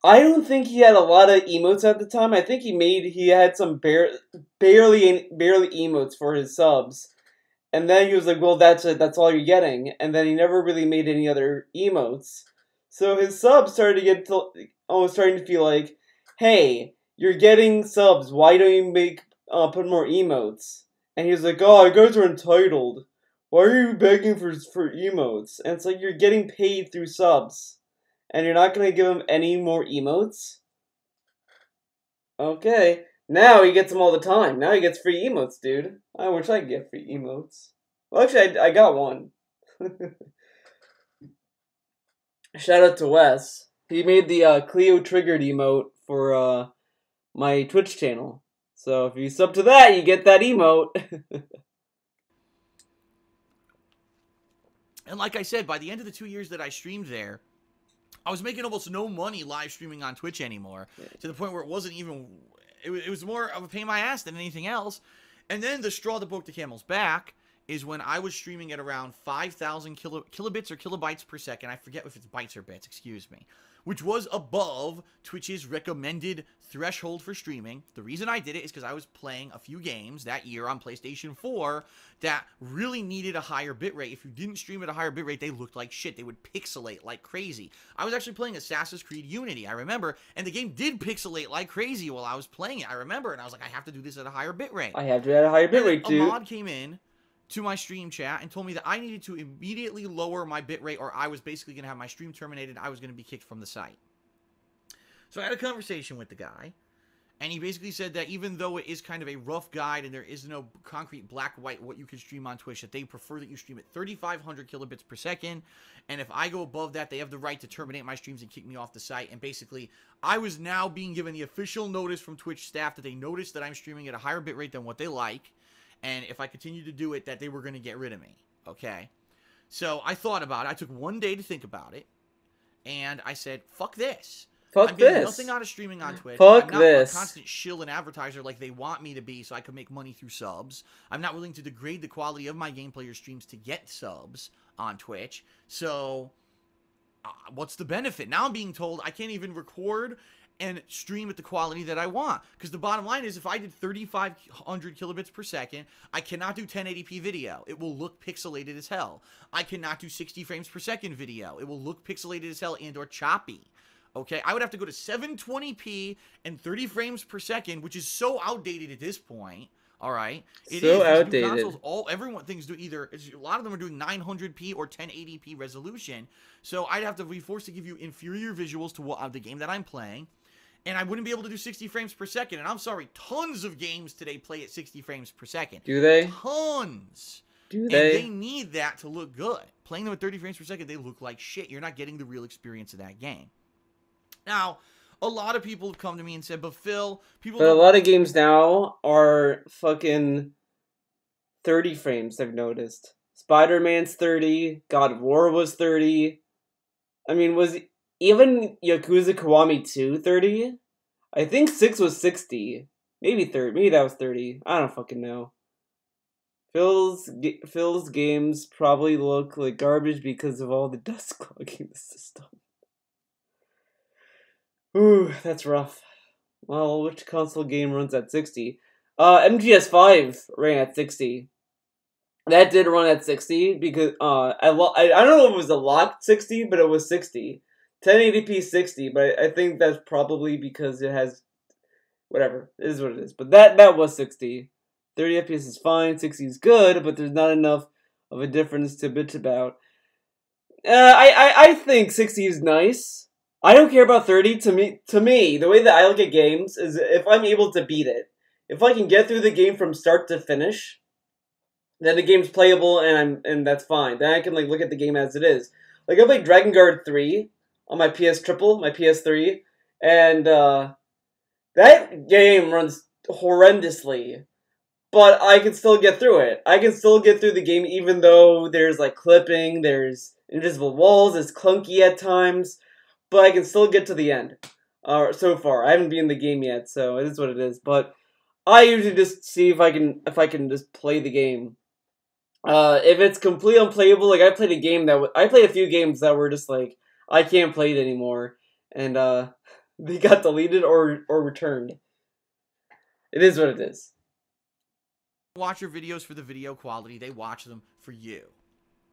I don't think he had a lot of emotes at the time. I think he had some barely emotes for his subs. And then he was like, well, that's it, that's all you're getting. And then he never really made any other emotes. So his subs started to get starting to feel like, hey, you're getting subs, why don't you put more emotes? And he was like, oh, you guys are entitled. Why are you begging for emotes? And it's like, you're getting paid through subs. And you're not going to give him any more emotes? Okay. Now he gets them all the time. Now he gets free emotes, dude. I wish I could get free emotes. Well, actually, I got one. Shout out to Wes. He made the Cleo triggered emote for my Twitch channel. So if you sub to that, you get that emote. And like I said, by the end of the 2 years that I streamed there, I was making almost no money live streaming on Twitch anymore, to the point where it wasn't even, it was more of a pain in my ass than anything else. And then the straw that broke the camel's back is when I was streaming at around 5,000 kilobits or kilobytes per second. I forget if it's bytes or bits, excuse me. Which was above Twitch's recommended threshold for streaming. The reason I did it is because I was playing a few games that year on PlayStation 4 that really needed a higher bitrate. If you didn't stream at a higher bitrate, they looked like shit. They would pixelate like crazy. I was actually playing Assassin's Creed Unity, I remember, and the game did pixelate like crazy while I was playing it. I remember, and I was like, I have to do this at a higher bitrate. I have to do it at a higher bitrate, dude. A mod came in to my stream chat and told me that I needed to immediately lower my bitrate or I was basically going to have my stream terminated. I was going to be kicked from the site. So I had a conversation with the guy, and he basically said that even though it is kind of a rough guide and there is no concrete black-white what you can stream on Twitch, that they prefer that you stream at 3,500 kilobits per second, and if I go above that, they have the right to terminate my streams and kick me off the site. And basically, I was now being given the official notice from Twitch staff that they noticed that I'm streaming at a higher bitrate than what they like, and if I continue to do it, that they were going to get rid of me, okay? So I thought about it. I took one day to think about it, and I said, fuck this. I'm getting nothing out of streaming on Twitch. Fuck I'm not a constant shill and advertiser like they want me to be so I can make money through subs. I'm not willing to degrade the quality of my gameplay or streams to get subs on Twitch. So, what's the benefit? Now I'm being told I can't even record and stream at the quality that I want. Because the bottom line is, if I did 3,500 kilobits per second, I cannot do 1080p video. It will look pixelated as hell. I cannot do 60 frames per second video. It will look pixelated as hell and or choppy. Okay, I would have to go to 720p and 30 frames per second, which is so outdated at this point. All right, it so is outdated. Consoles, everyone thinks do either. A lot of them are doing 900p or 1080p resolution. So I'd have to be forced to give you inferior visuals to what the game that I'm playing, and I wouldn't be able to do 60 frames per second. And I'm sorry, tons of games today play at 60 frames per second. Do they? Tons. Do they? And they need that to look good. Playing them at 30 frames per second, they look like shit. You're not getting the real experience of that game. Now, a lot of people have come to me and said, but Phil, people... But a lot of games now are fucking 30 frames, I've noticed. Spider-Man's 30, God of War was 30. I mean, was even Yakuza Kiwami 2 30? I think 6 was 60. Maybe 30. Maybe that was 30. I don't fucking know. Phil's games probably look like garbage because of all the dust clogging the system. Ooh, that's rough. Well, which console game runs at 60? MGS5 ran at 60. That did run at 60 because I don't know if it was a locked 60, but it was 60. 1080p 60, but I think that's probably because it has whatever. It is what it is. But that was 60. 30 FPS is fine, 60 is good, but there's not enough of a difference to bitch about. I think 60 is nice. I don't care about 30. To me, the way that I look at games is if I'm able to beat it. If I can get through the game from start to finish, then the game's playable and that's fine. Then I can like look at the game as it is. Like I played Dragon Guard 3 on my my PS3, and that game runs horrendously. But I can still get through it. I can still get through the game even though there's like clipping, there's invisible walls, it's clunky at times, but I can still get to the end. So far, I haven't been in the game yet, so it is what it is. But I usually just see if I can just play the game. If it's completely unplayable, like I played a few games that were just like I can't play it anymore, and they got deleted or returned. It is what it is. Watch your videos for the video quality. They watch them for you.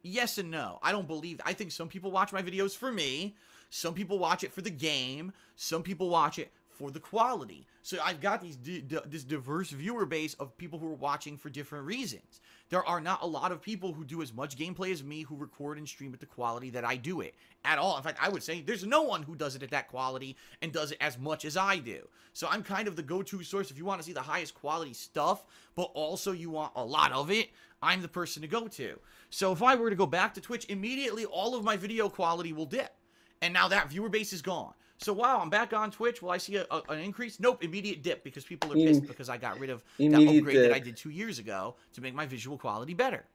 Yes and no. I think some people watch my videos for me. Some people watch it for the game. Some people watch it for the quality. So I've got this diverse viewer base of people who are watching for different reasons. There are not a lot of people who do as much gameplay as me who record and stream at the quality that I do it at all. In fact, I would say there's no one who does it at that quality and does it as much as I do. So I'm kind of the go-to source if you want to see the highest quality stuff, but also you want a lot of it. I'm the person to go to. So if I were to go back to Twitch, immediately all of my video quality will dip. And now that viewer base is gone. So, wow, I'm back on Twitch. Will I see an increase? Nope, immediate dip because people are pissed because I got rid of that upgrade that I did 2 years ago to make my visual quality better.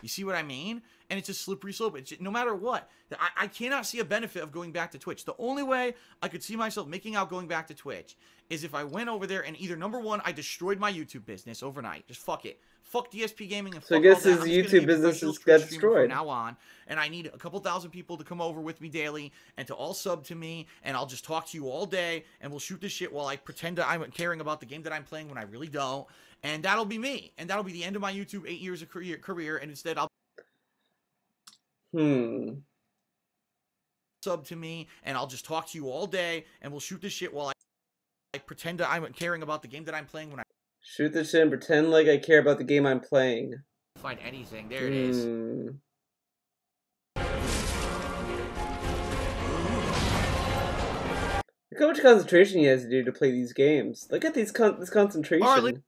You see what I mean? And it's a slippery slope. No matter what, I cannot see a benefit of going back to Twitch. The only way I could see myself making out going back to Twitch is if I went over there and either, number one, I destroyed my YouTube business overnight. Just fuck it. Fuck DSP Gaming and fuck all that. So I guess his YouTube business got destroyed. From now on, and I need a couple thousand people to come over with me daily and to all sub to me, and I'll just talk to you all day, and we'll shoot this shit while I pretend I'm caring about the game that I'm playing when I really don't, and that'll be me, and that'll be the end of my YouTube 8 years of career, and instead I'll sub to me, and I'll just talk to you all day, and we'll shoot this shit while I pretend I'm caring about the game that I'm playing when I shoot this shit and pretend like I care about the game I'm playing. Find anything. There it is. Look how much concentration he has to do to play these games. Look at this concentration.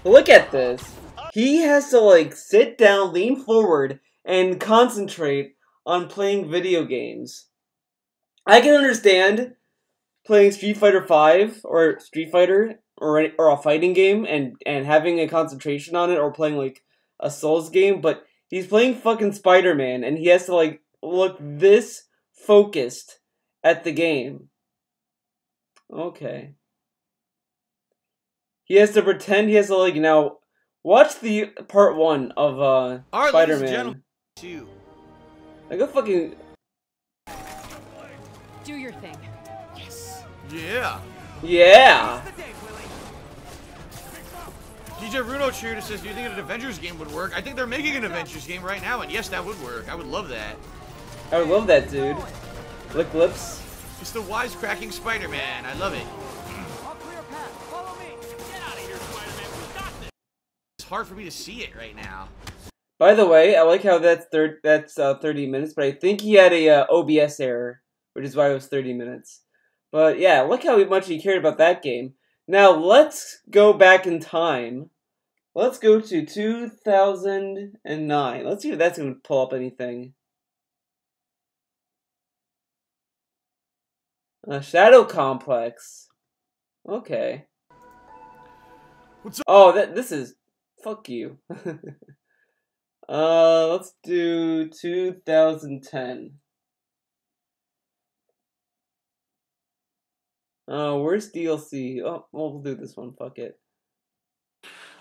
Look at this. He has to like sit down, lean forward, and concentrate on playing video games. I can understand playing Street Fighter 5 or Street Fighter or a fighting game and having a concentration on it, or playing like a Souls game, but he's playing fucking Spider-Man and he has to like look this focused at the game. Okay. He has to pretend he has to like now watch the part 1 of Spider-Man. Like a fucking do your thing. Yes. Yeah. Yeah. DJ Bruno Cheer says, do you think an Avengers game would work? I think they're making an Avengers game right now, and yes, that would work. I would love that. I would love that, dude. Lick lips. It's the wisecracking Spider-Man. I love it. It's hard for me to see it right now. By the way, I like how that's 30 minutes, but I think he had a OBS error, which is why it was 30 minutes. But yeah, look how much he cared about that game. Now, let's go back in time. Let's go to 2009. Let's see if that's going to pull up anything. Shadow Complex. Okay. What's up? Oh, this is... Fuck you. Let's do 2010. Where's DLC? Oh, we'll do this one. Fuck it.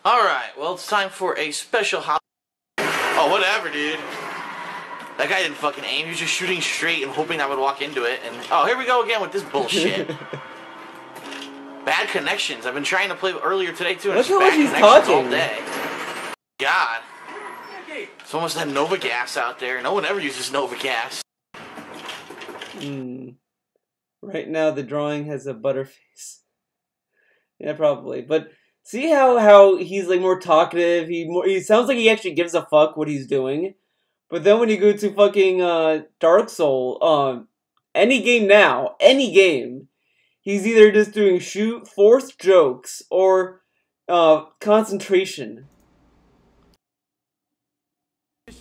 Alright, well, it's time for a special Oh, whatever, dude. That guy didn't fucking aim. He was just shooting straight and hoping I would walk into it. And oh, here we go again with this bullshit. Bad connections. I've been trying to play earlier today, too, and Look it's how bad much he's connections talking. all day. God. It's almost that Nova Gas out there. No one ever uses Nova Gas. Right now, the drawing has a butterface. Yeah, probably. But see how he's like more talkative. He sounds like he actually gives a fuck what he's doing. But then when you go to fucking Dark Soul, any game now, any game, he's either just doing forced jokes or concentration. This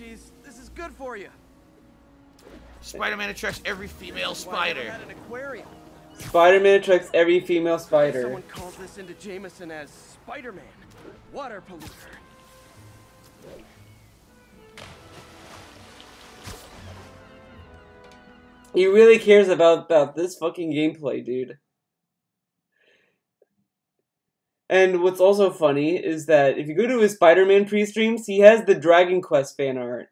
is good for you. Spider-Man attracts every female spider. Spider-Man attracts every female spider. Someone calls this into Jameson as Spider-Man, water polluter. He really cares about this fucking gameplay, dude. And what's also funny is that if you go to his Spider-Man pre-streams, he has the Dragon Quest fan art.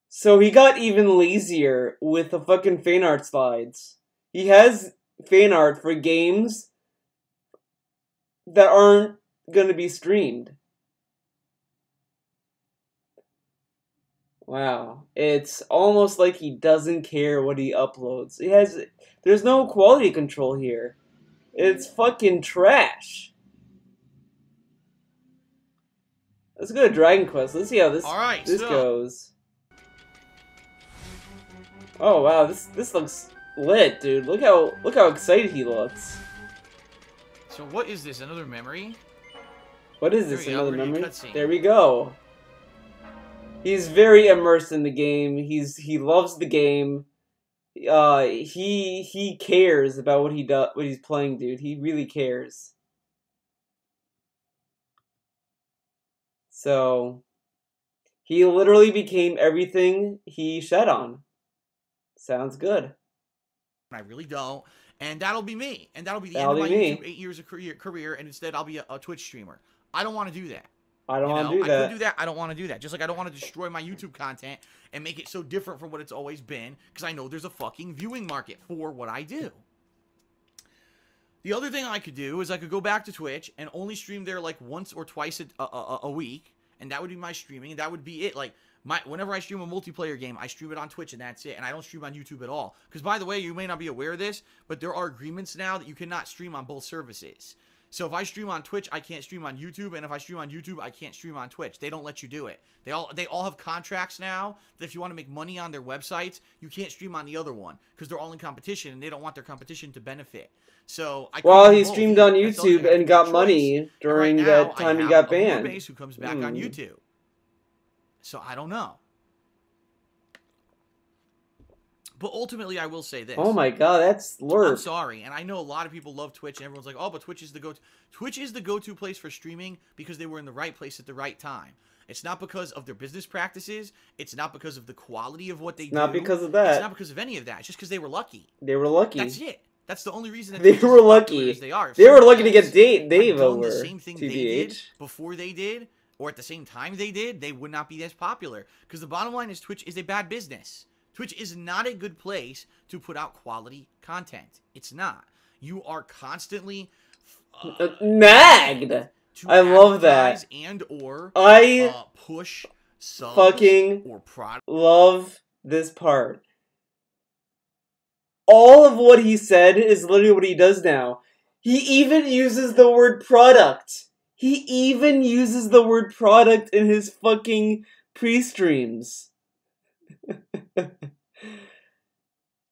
So he got even lazier with the fucking fan art slides. He has fan art for games that aren't gonna be streamed. Wow. It's almost like he doesn't care what he uploads. There's no quality control here. It's fucking trash. Let's go to Dragon Quest. Let's see how this goes. Oh wow, this looks lit, dude. Look how excited he looks. So what is this? Another memory? What is this? Another memory? There we go. He's very immersed in the game. He loves the game. He cares about what he's playing, dude. He really cares. So he literally became everything he shed on. Sounds good. I really don't. And that'll be me. And that'll be the end of my YouTube 8 years of career, and instead I'll be a Twitch streamer. I don't want to do that. I don't want to do that. I could do that. I don't want to do that. Just like I don't want to destroy my YouTube content and make it so different from what it's always been, because I know there's a fucking viewing market for what I do. The other thing I could do is I could go back to Twitch and only stream there like once or twice a week, and that would be my streaming, and that would be it. Like, whenever I stream a multiplayer game, I stream it on Twitch, and that's it. And I don't stream on YouTube at all. Because, by the way, you may not be aware of this, but there are agreements now that you cannot stream on both services. So if I stream on Twitch, I can't stream on YouTube, and if I stream on YouTube, I can't stream on Twitch. They don't let you do it. They all have contracts now that if you want to make money on their websites, you can't stream on the other one because they're all in competition, and they don't want their competition to benefit. So he streamed on YouTube and got money during that time he got banned. Base who comes back on YouTube. So I don't know. But ultimately, I will say this. Oh my god, that's slurp. I'm sorry, and I know a lot of people love Twitch, and everyone's like, "Oh, but Twitch is the go-to." Twitch is the go-to place for streaming because they were in the right place at the right time. It's not because of their business practices. It's not because of the quality of what they do. Not because of that. It's not because of any of that. It's just because they were lucky. They were lucky. That's it. That's the only reason that they were lucky. They are. They were lucky to get Dave over. The same thing they did before they did, or at the same time they did, they would not be as popular. Because the bottom line is Twitch is a bad business. Twitch is not a good place to put out quality content. It's not. You are constantly nagged. I love that. And or push subs fucking or product. Love this part. All of what he said is literally what he does now. He even uses the word product. He even uses the word product in his fucking pre-streams.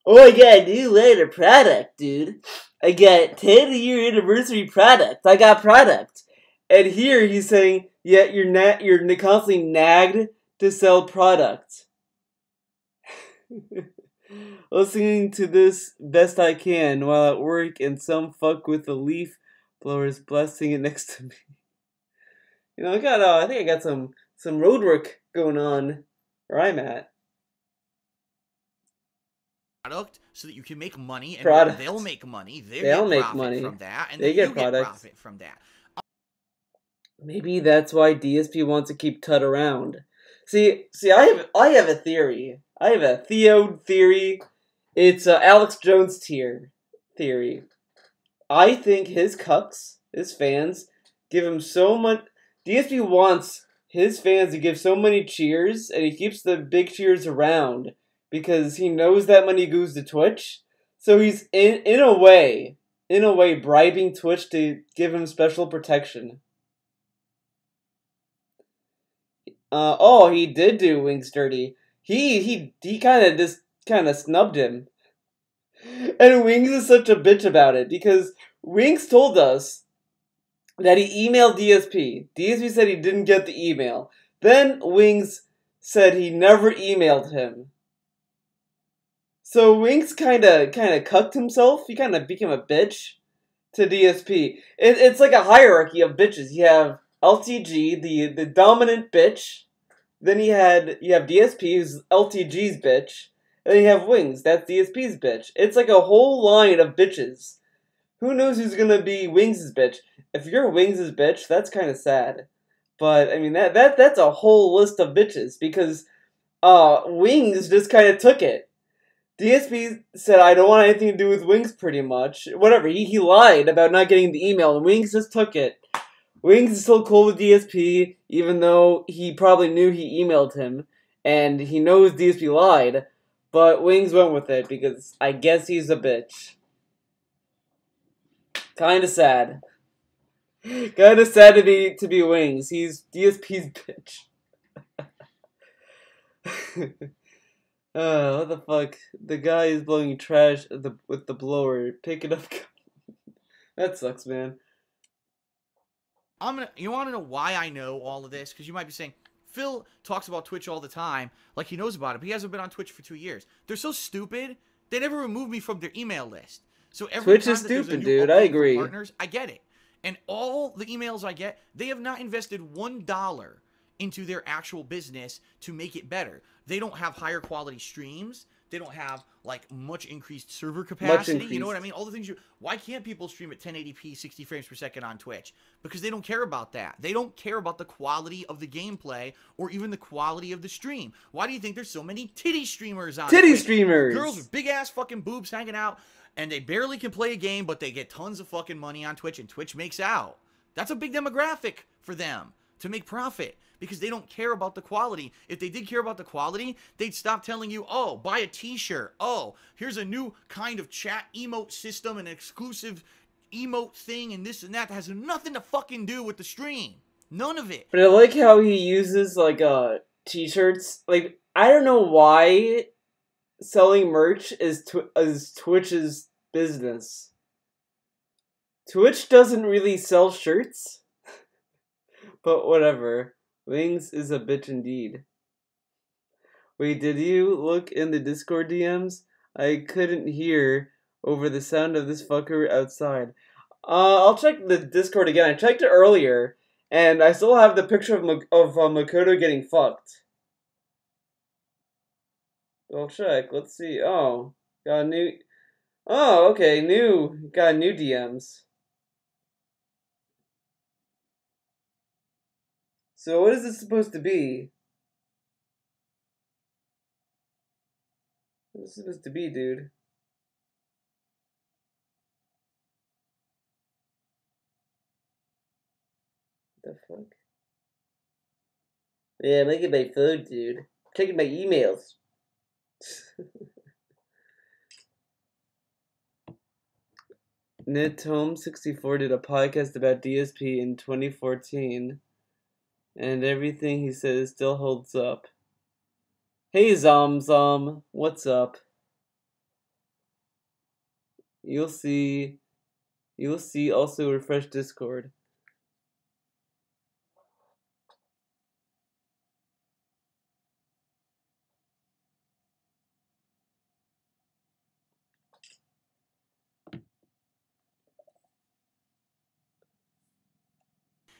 Oh, I got a new later product, dude. I got 10-year anniversary product. I got product. And here he's saying, yeah, you're constantly nagged to sell product. Listening to this best I can while at work, and some fuck with the leaf blowers blasting it next to me. You know, I think I got some road work going on where I'm at. Product so that you can make money, and they'll make money. They'll make money from that, and they get profit from that. Maybe that's why DSP wants to keep Tut around. See, I have a theory. I have a Theo theory. It's Alex Jones tier theory. I think his cucks, his fans, give him so much. DSP wants his fans to give so many cheers, and he keeps the big cheers around because he knows that money goes to Twitch. So he's in a way bribing Twitch to give him special protection. Oh, he did do Wings dirty. He kind of snubbed him. And Wings is such a bitch about it because Wings told us that he emailed DSP. DSP said he didn't get the email. Then Wings said he never emailed him. So Wings kind of cucked himself. He kind of became a bitch to DSP. It's like a hierarchy of bitches. You have LTG, the dominant bitch. Then you have DSP, who's LTG's bitch. And then you have Wings, that's DSP's bitch. It's like a whole line of bitches. Who knows who's gonna be Wings' bitch? If you're Wings' bitch, that's kind of sad. But I mean that's a whole list of bitches because Wings just kind of took it. DSP said I don't want anything to do with Wings pretty much. Whatever, he lied about not getting the email and Wings just took it. Wings is still cool with DSP, even though he probably knew he emailed him, and he knows DSP lied, but Wings went with it, because I guess he's a bitch. Kinda sad. Kinda sad to be Wings. He's DSP's bitch. What the fuck? The guy is blowing trash with the blower. Pick it up. That sucks, man. You want to know why I know all of this? Because you might be saying, Phil talks about Twitch all the time, like he knows about it, but he hasn't been on Twitch for 2 years. They're so stupid, they never remove me from their email list. So every Twitch time is that there's a stupid, new dude. update I agree. from partners, I get it. And all the emails I get, they have not invested $1 into their actual business to make it better. They don't have higher quality streams. They don't have like much increased server capacity. You know what I mean? All the things why can't people stream at 1080p 60 frames per second on Twitch? Because they don't care about that. They don't care about the quality of the gameplay or even the quality of the stream. Why do you think there's so many titty streamers on Twitch? Streamers. Girls with big ass fucking boobs hanging out and they barely can play a game, but they get tons of fucking money on Twitch and Twitch makes out. That's a big demographic for them to make profit. Because they don't care about the quality. If they did care about the quality, they'd stop telling you, oh, buy a t-shirt. Oh, here's a new kind of chat emote system, an exclusive emote thing, and this and that has nothing to fucking do with the stream. None of it. But I like how he uses, like, t-shirts. Like, I don't know why selling merch is Twitch's business. Twitch doesn't really sell shirts. But whatever. Wings is a bitch indeed. Wait, did you look in the Discord DMs? I couldn't hear over the sound of this fucker outside. I'll check the Discord again. I checked it earlier, and I still have the picture of Makoto getting fucked. I'll check. Let's see. Oh, got a new. Oh, okay. Got new DMs. So what is this supposed to be? What is this supposed to be, dude? What the fuck? Yeah, I'm looking at my phone, dude. I'm checking my emails. Nitome64 did a podcast about DSP in 2014. And everything he says still holds up. Hey Zom, what's up? You'll see also refresh Discord.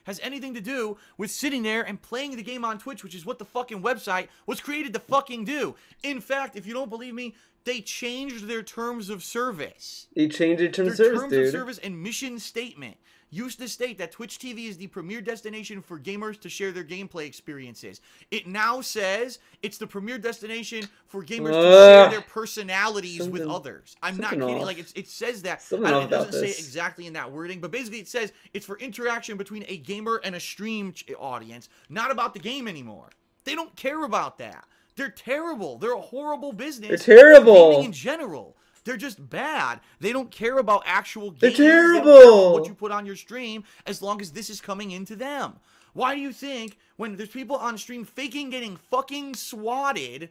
Has anything to do with sitting there and playing the game on Twitch, which is what the fucking website was created to fucking do. In fact, if you don't believe me, they changed their terms of service. They changed their terms of service, dude. Terms of service and mission statement used to state that Twitch TV is the premier destination for gamers to share their gameplay experiences. It now says it's the premier destination for gamers to share their personalities with others. I'm not kidding. Like it says that. It doesn't say it exactly in that wording, but basically it says it's for interaction between a gamer and a stream audience, not about the game anymore. They don't care about that. They're terrible. They're a horrible business. They're terrible. Gaming in general. They're just bad. They don't care about actual games. They're terrible. What you put on your stream, as long as this is coming into them. Why do you think when there's people on stream faking getting fucking swatted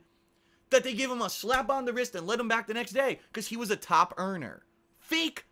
that they give him a slap on the wrist and let him back the next day? Because he was a top earner. Fake.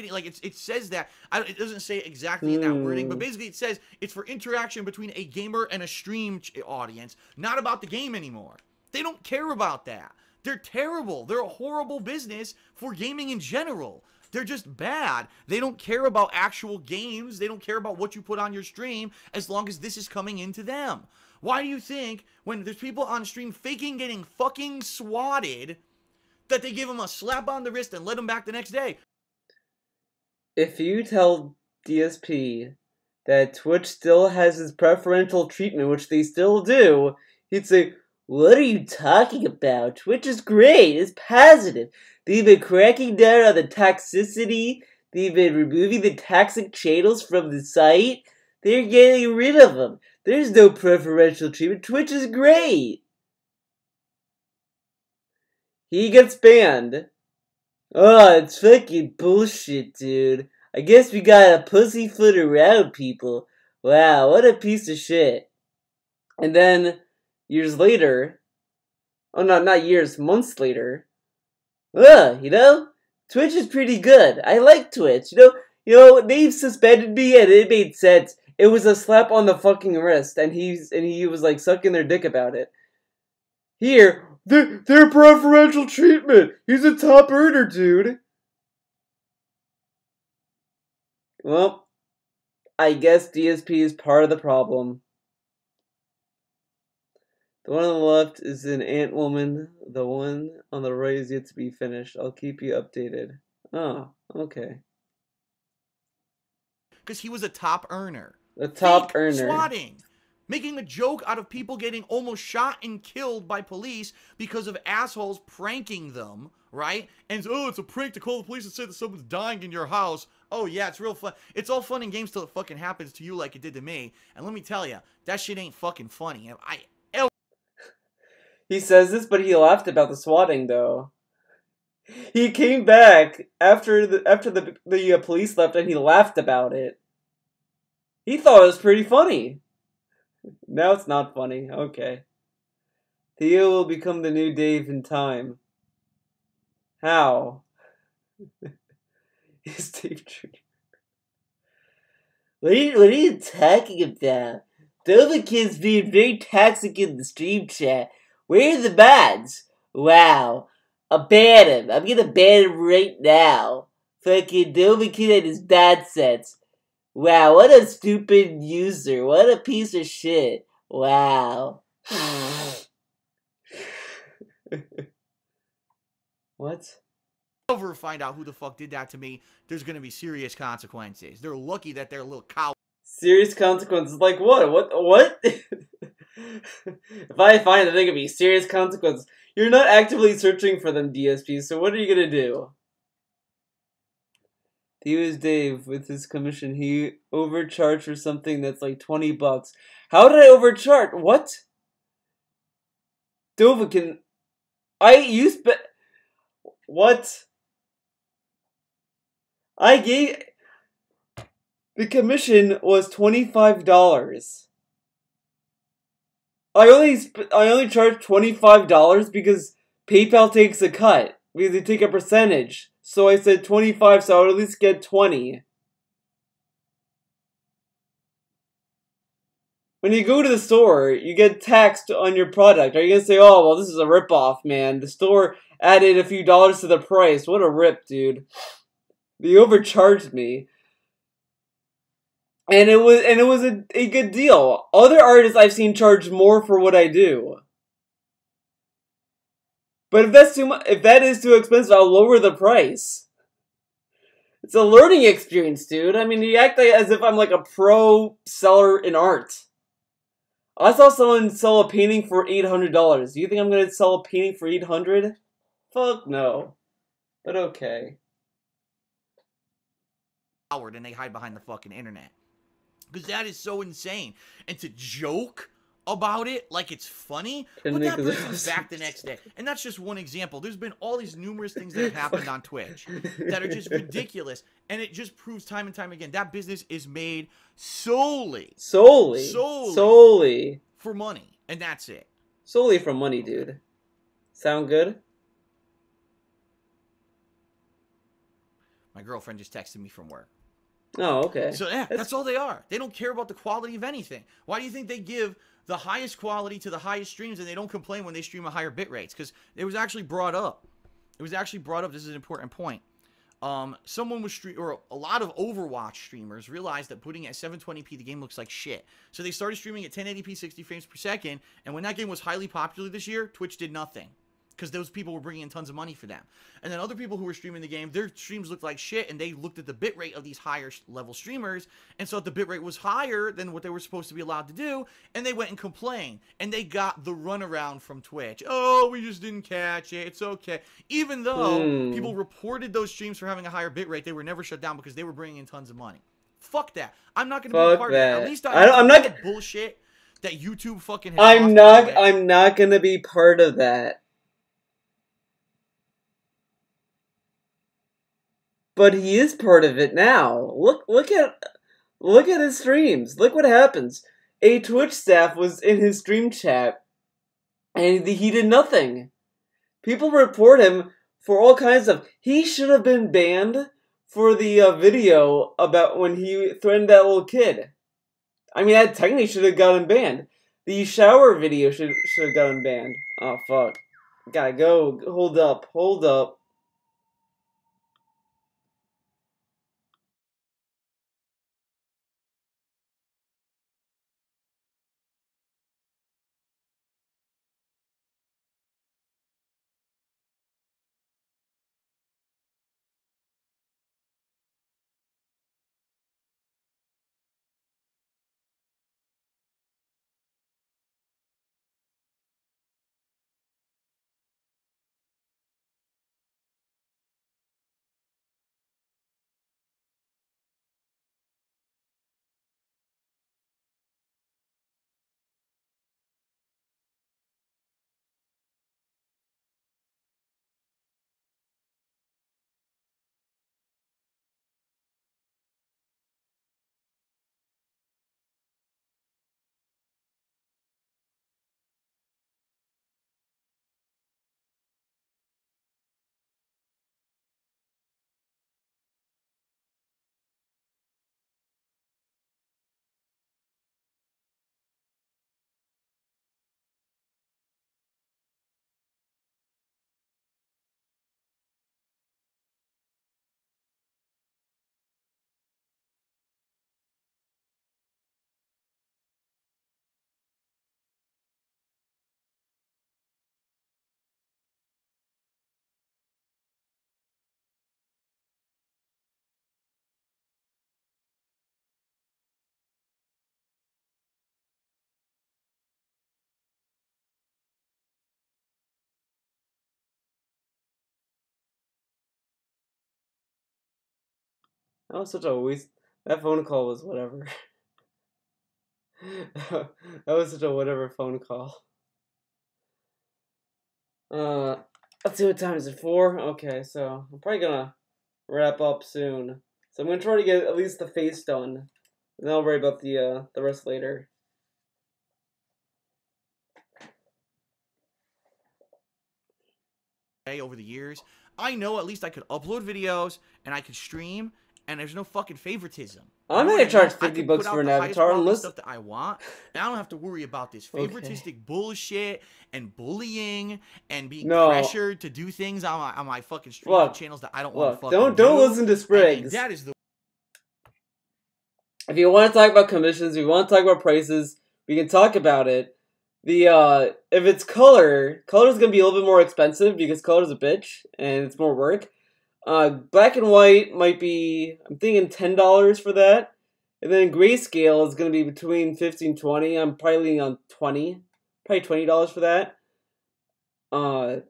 Like it says that it doesn't say exactly in that wording, but basically it says it's for interaction between a gamer and a stream audience, not about the game anymore. They don't care about that. They're terrible. They're a horrible business for gaming in general. They're just bad. They don't care about actual games. They don't care about what you put on your stream as long as this is coming into them. Why do you think when there's people on stream faking getting fucking swatted that they give them a slap on the wrist and let them back the next day? If you tell DSP that Twitch still has its preferential treatment, which they still do, he'd say, "What are you talking about? Twitch is great. It's positive. They've been cracking down on the toxicity. They've been removing the toxic channels from the site. They're getting rid of them. There's no preferential treatment. Twitch is great." He gets banned. Oh, it's fucking bullshit, dude. I guess we gotta pussyfoot around people. Wow, what a piece of shit. And then, years later, oh no, not years, months later, you know, Twitch is pretty good. I like Twitch. You know, they've suspended me and it made sense. It was a slap on the fucking wrist, and he was like sucking their dick about it. Here, their preferential treatment. He's a top earner, dude. Well, I guess DSP is part of the problem. The one on the left is an ant woman. The one on the right is yet to be finished. I'll keep you updated. Oh, okay. Because he was a top earner. A top Fake earner. Swatting. Making a joke out of people getting almost shot and killed by police because of assholes pranking them, right? And, oh, it's a prank to call the police and say that someone's dying in your house. Oh, yeah, it's real fun. It's all fun and games till it fucking happens to you like it did to me. And let me tell you, that shit ain't fucking funny. He says this, but he laughed about the swatting, though. He came back after the police left, and he laughed about it. He thought it was pretty funny. Now it's not funny. Okay. Theo will become the new Dave in time. How? Is Dave Jr. What are you talking about? Dova Kid's being very toxic in the stream chat. Where are the mods? Wow. I'll ban him. I'm gonna ban him right now. Fucking Dova Kid and his nonsense. Wow, what a stupid user. What a piece of shit. Wow. What? Ever find out who the fuck did that to me, there's gonna be serious consequences. They're lucky that they're a little cow. Serious consequences? Like what? What? If I find them, they're gonna be serious consequences. You're not actively searching for them, DSP, so what are you gonna do? He was Dave with his commission. He overcharged for something that's like $20. How did I overcharge? What? Dovakin. What? The commission was $25. I only charged $25 because PayPal takes a cut. Because they take a percentage. So I said 25, so I would at least get 20. When you go to the store, you get taxed on your product. Are you gonna say, oh, well, this is a ripoff, man. The store added a few dollars to the price. What a rip, dude. They overcharged me. And it was a good deal. Other artists I've seen charge more for what I do. But if that is too expensive, I'll lower the price. It's a learning experience, dude. I mean, you act as if I'm like a pro seller in art. I saw someone sell a painting for $800. Do you think I'm gonna sell a painting for $800? Fuck no. But okay. And they hide behind the fucking internet. Because that is so insane. And to joke about it like it's funny, but that person's back the next day. And that's just one example. There's been all these numerous things that have happened on Twitch that are just ridiculous, and it just proves time and time again that business is made solely for money, and that's it. Solely for money, dude. Sound good? My girlfriend just texted me from work. Oh, okay. So yeah, that's all they are. They don't care about the quality of anything. Why do you think they give the highest quality to the highest streams and they don't complain when they stream at higher bit rates? Because it was actually brought up. This is an important point. Someone was or a lot of Overwatch streamers realized that putting it at 720p the game looks like shit. So they started streaming at 1080p 60 frames per second, and when that game was highly popular this year, Twitch did nothing. Because those people were bringing in tons of money for them. And then other people who were streaming the game, their streams looked like shit, and they looked at the bitrate of these higher level streamers and saw that the bitrate was higher than what they were supposed to be allowed to do, and they went and complained. And they got the runaround from Twitch. Oh, we just didn't catch it. It's okay. Even though people reported those streams for having a higher bitrate, they were never shut down because they were bringing in tons of money. Fuck that. I'm not going to be a part of that. At least I'm not bullshit that YouTube fucking has I'm not going to be part of that. But he is part of it now. Look at his streams. Look what happens. A Twitch staff was in his stream chat, and he did nothing. People report him for all kinds of. He should have been banned for the video about when he threatened that little kid. I mean, that technically should have gotten banned. The shower video should have gotten banned. Oh fuck! Gotta go. Hold up. That was such a waste. That phone call was whatever. That was such a whatever phone call. Let's see what time is it. 4? Okay, so I'm probably gonna wrap up soon. So I'm gonna try to get at least the face done, and then I'll worry about the rest later. Over the years, I know at least I could upload videos and I could stream, and there's no fucking favoritism. I'm not gonna charge $50 for an avatar unless stuff that I want, and I don't have to worry about this favoritistic bullshit and bullying and being pressured to do things on my fucking streaming channels that I don't want to fucking don't listen to Spriggs. That is the. If you want to talk about commissions, if you want to talk about prices, we can talk about it. If it's color's gonna be a little bit more expensive because color's a bitch and it's more work. Black and white might be, I'm thinking $10 for that. And then grayscale is gonna be between 50 and 20. I'm probably leaning on 20. Probably $20 for that. Whatever.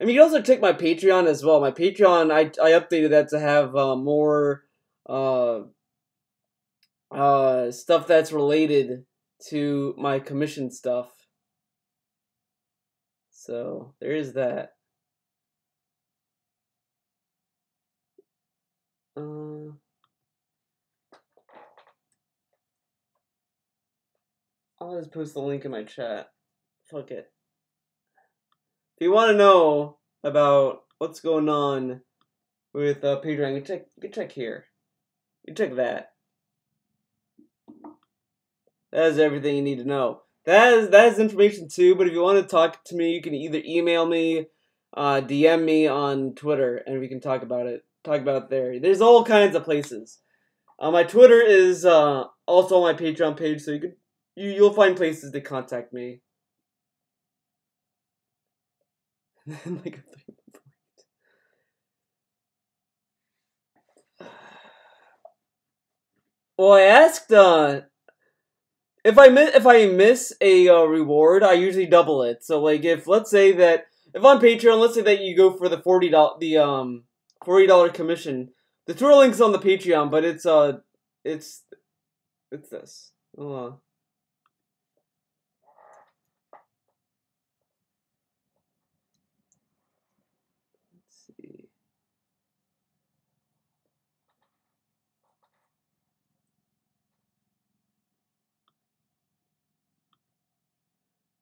I mean, you can also check my Patreon as well. My Patreon, I updated that to have more stuff that's related to my commission stuff. So there is that. I'll just post the link in my chat. Fuck it. If you want to know about what's going on with Patreon, you can check here. You can check that. That is everything you need to know. That is information too. But if you want to talk to me, you can either email me, DM me on Twitter, and we can talk about it. Talk about it there. There's all kinds of places. My Twitter is also on my Patreon page, so you'll find places to contact me. Like well, I asked if I miss a reward, I usually double it. So like let's say that if on Patreon, let's say that you go for the $40 commission, the Twitter link's on the Patreon, but it's this. Hold on.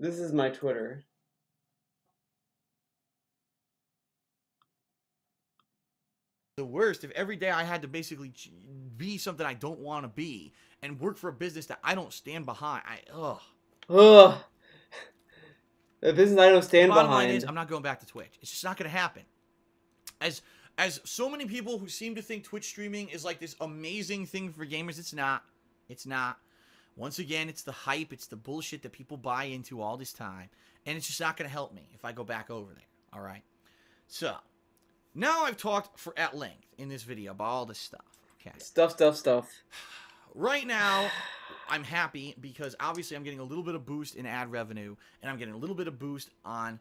This is my Twitter. The worst if every day I had to basically be something I don't want to be and work for a business that I don't stand behind. Ugh. The business I don't stand behind. The bottom line is, I'm not going back to Twitch. It's just not going to happen. As so many people who seem to think Twitch streaming is like this amazing thing for gamers, it's not. It's not. Once again, it's the hype, it's the bullshit that people buy into all this time, and it's just not going to help me if I go back over there, all right? So, now I've talked at length in this video about all this stuff, okay? Stuff. Right now, I'm happy because obviously I'm getting a little bit of boost in ad revenue, and I'm getting a little bit of boost on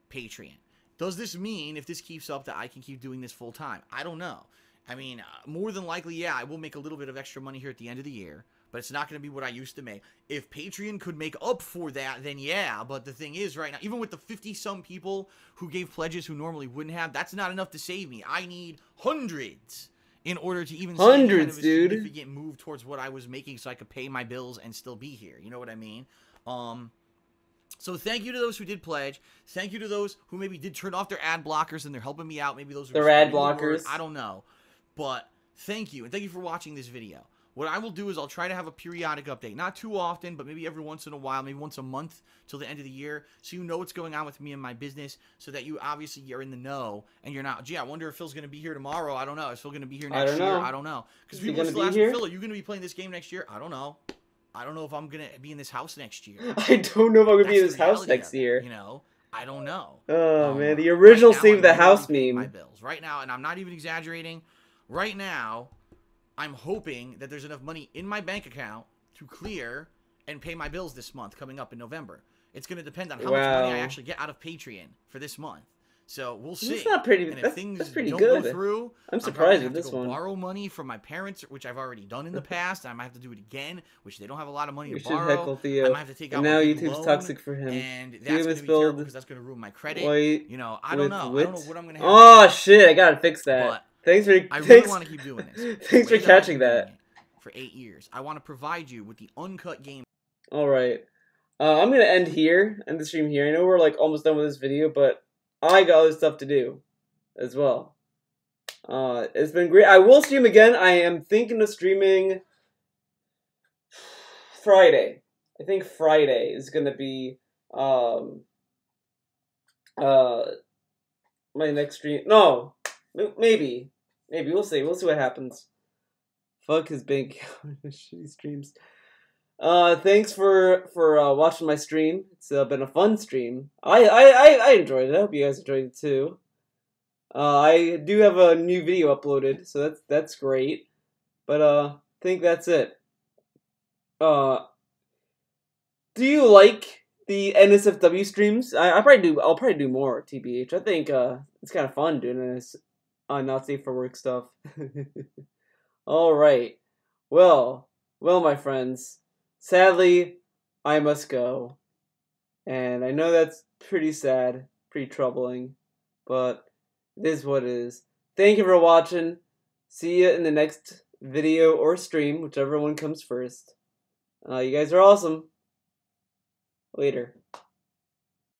Patreon. Does this mean, if this keeps up, that I can keep doing this full time? I don't know. I mean, more than likely, yeah, I will make a little bit of extra money here at the end of the year, but it's not going to be what I used to make. If Patreon could make up for that, then yeah, but the thing is right now, even with the 50-some people who gave pledges who normally wouldn't have, that's not enough to save me. I need hundreds in order to even see any kind of a significant move towards what I was making so I could pay my bills and still be here. You know what I mean? So thank you to those who did pledge. Thank you to those who maybe did turn off their ad blockers and they're helping me out. Maybe those are ad blockers. I don't know. But thank you, and thank you for watching this video. What I will do is I'll try to have a periodic update. Not too often, but maybe every once in a while, maybe once a month till the end of the year, so you know what's going on with me and my business, so that you obviously are in the know, and you're not, gee, I wonder if Phil's going to be here tomorrow. I don't know. Is Phil going to be here next year? I don't know. Because people still ask me, Phil, are you going to be playing this game next year? I don't know. I don't know if I'm going to be in this house next year. I don't know if I'm going to be in this house next year. You know? I don't know. Oh, man. The original Save the House meme. My bills. Right now, and I'm not even exaggerating, right now, I'm hoping that there's enough money in my bank account to clear and pay my bills this month coming up in November. It's going to depend on how much money I actually get out of Patreon for this month. So we'll see. That's not pretty. And if things that's pretty don't good. Go through, I'm surprised with this one. Borrow money from my parents, which I've already done in the past. I might have to do it again, which they don't have a lot of money to borrow. Heckle Theo. I might have to take out now my YouTube's loan, toxic for him. And that's going to be terrible because that's going to ruin my credit. You know, I don't know. I don't know what I'm going to have. Oh shit! I gotta fix that. But thanks for. I really want to keep doing this. Thanks for catching that. For 8 years, I want to provide you with the uncut game. All right, I'm gonna end the stream here. I know we're like almost done with this video, but I got other stuff to do as well. It's been great. I will stream again. I am thinking of streaming Friday. I think Friday is gonna be my next stream. No, maybe we'll see. We'll see what happens. Fuck his bank shitty streams. Thanks for watching my stream. It's been a fun stream. I enjoyed it. I hope you guys enjoyed it too. I do have a new video uploaded, so that's great. But I think that's it. Do you like the NSFW streams? I'll probably do more, TBH. I think it's kind of fun doing this not safe for work stuff. All right. Well, my friends. Sadly, I must go. And I know that's pretty sad, pretty troubling, but it is what it is. Thank you for watching. See you in the next video or stream, whichever one comes first. You guys are awesome. Later.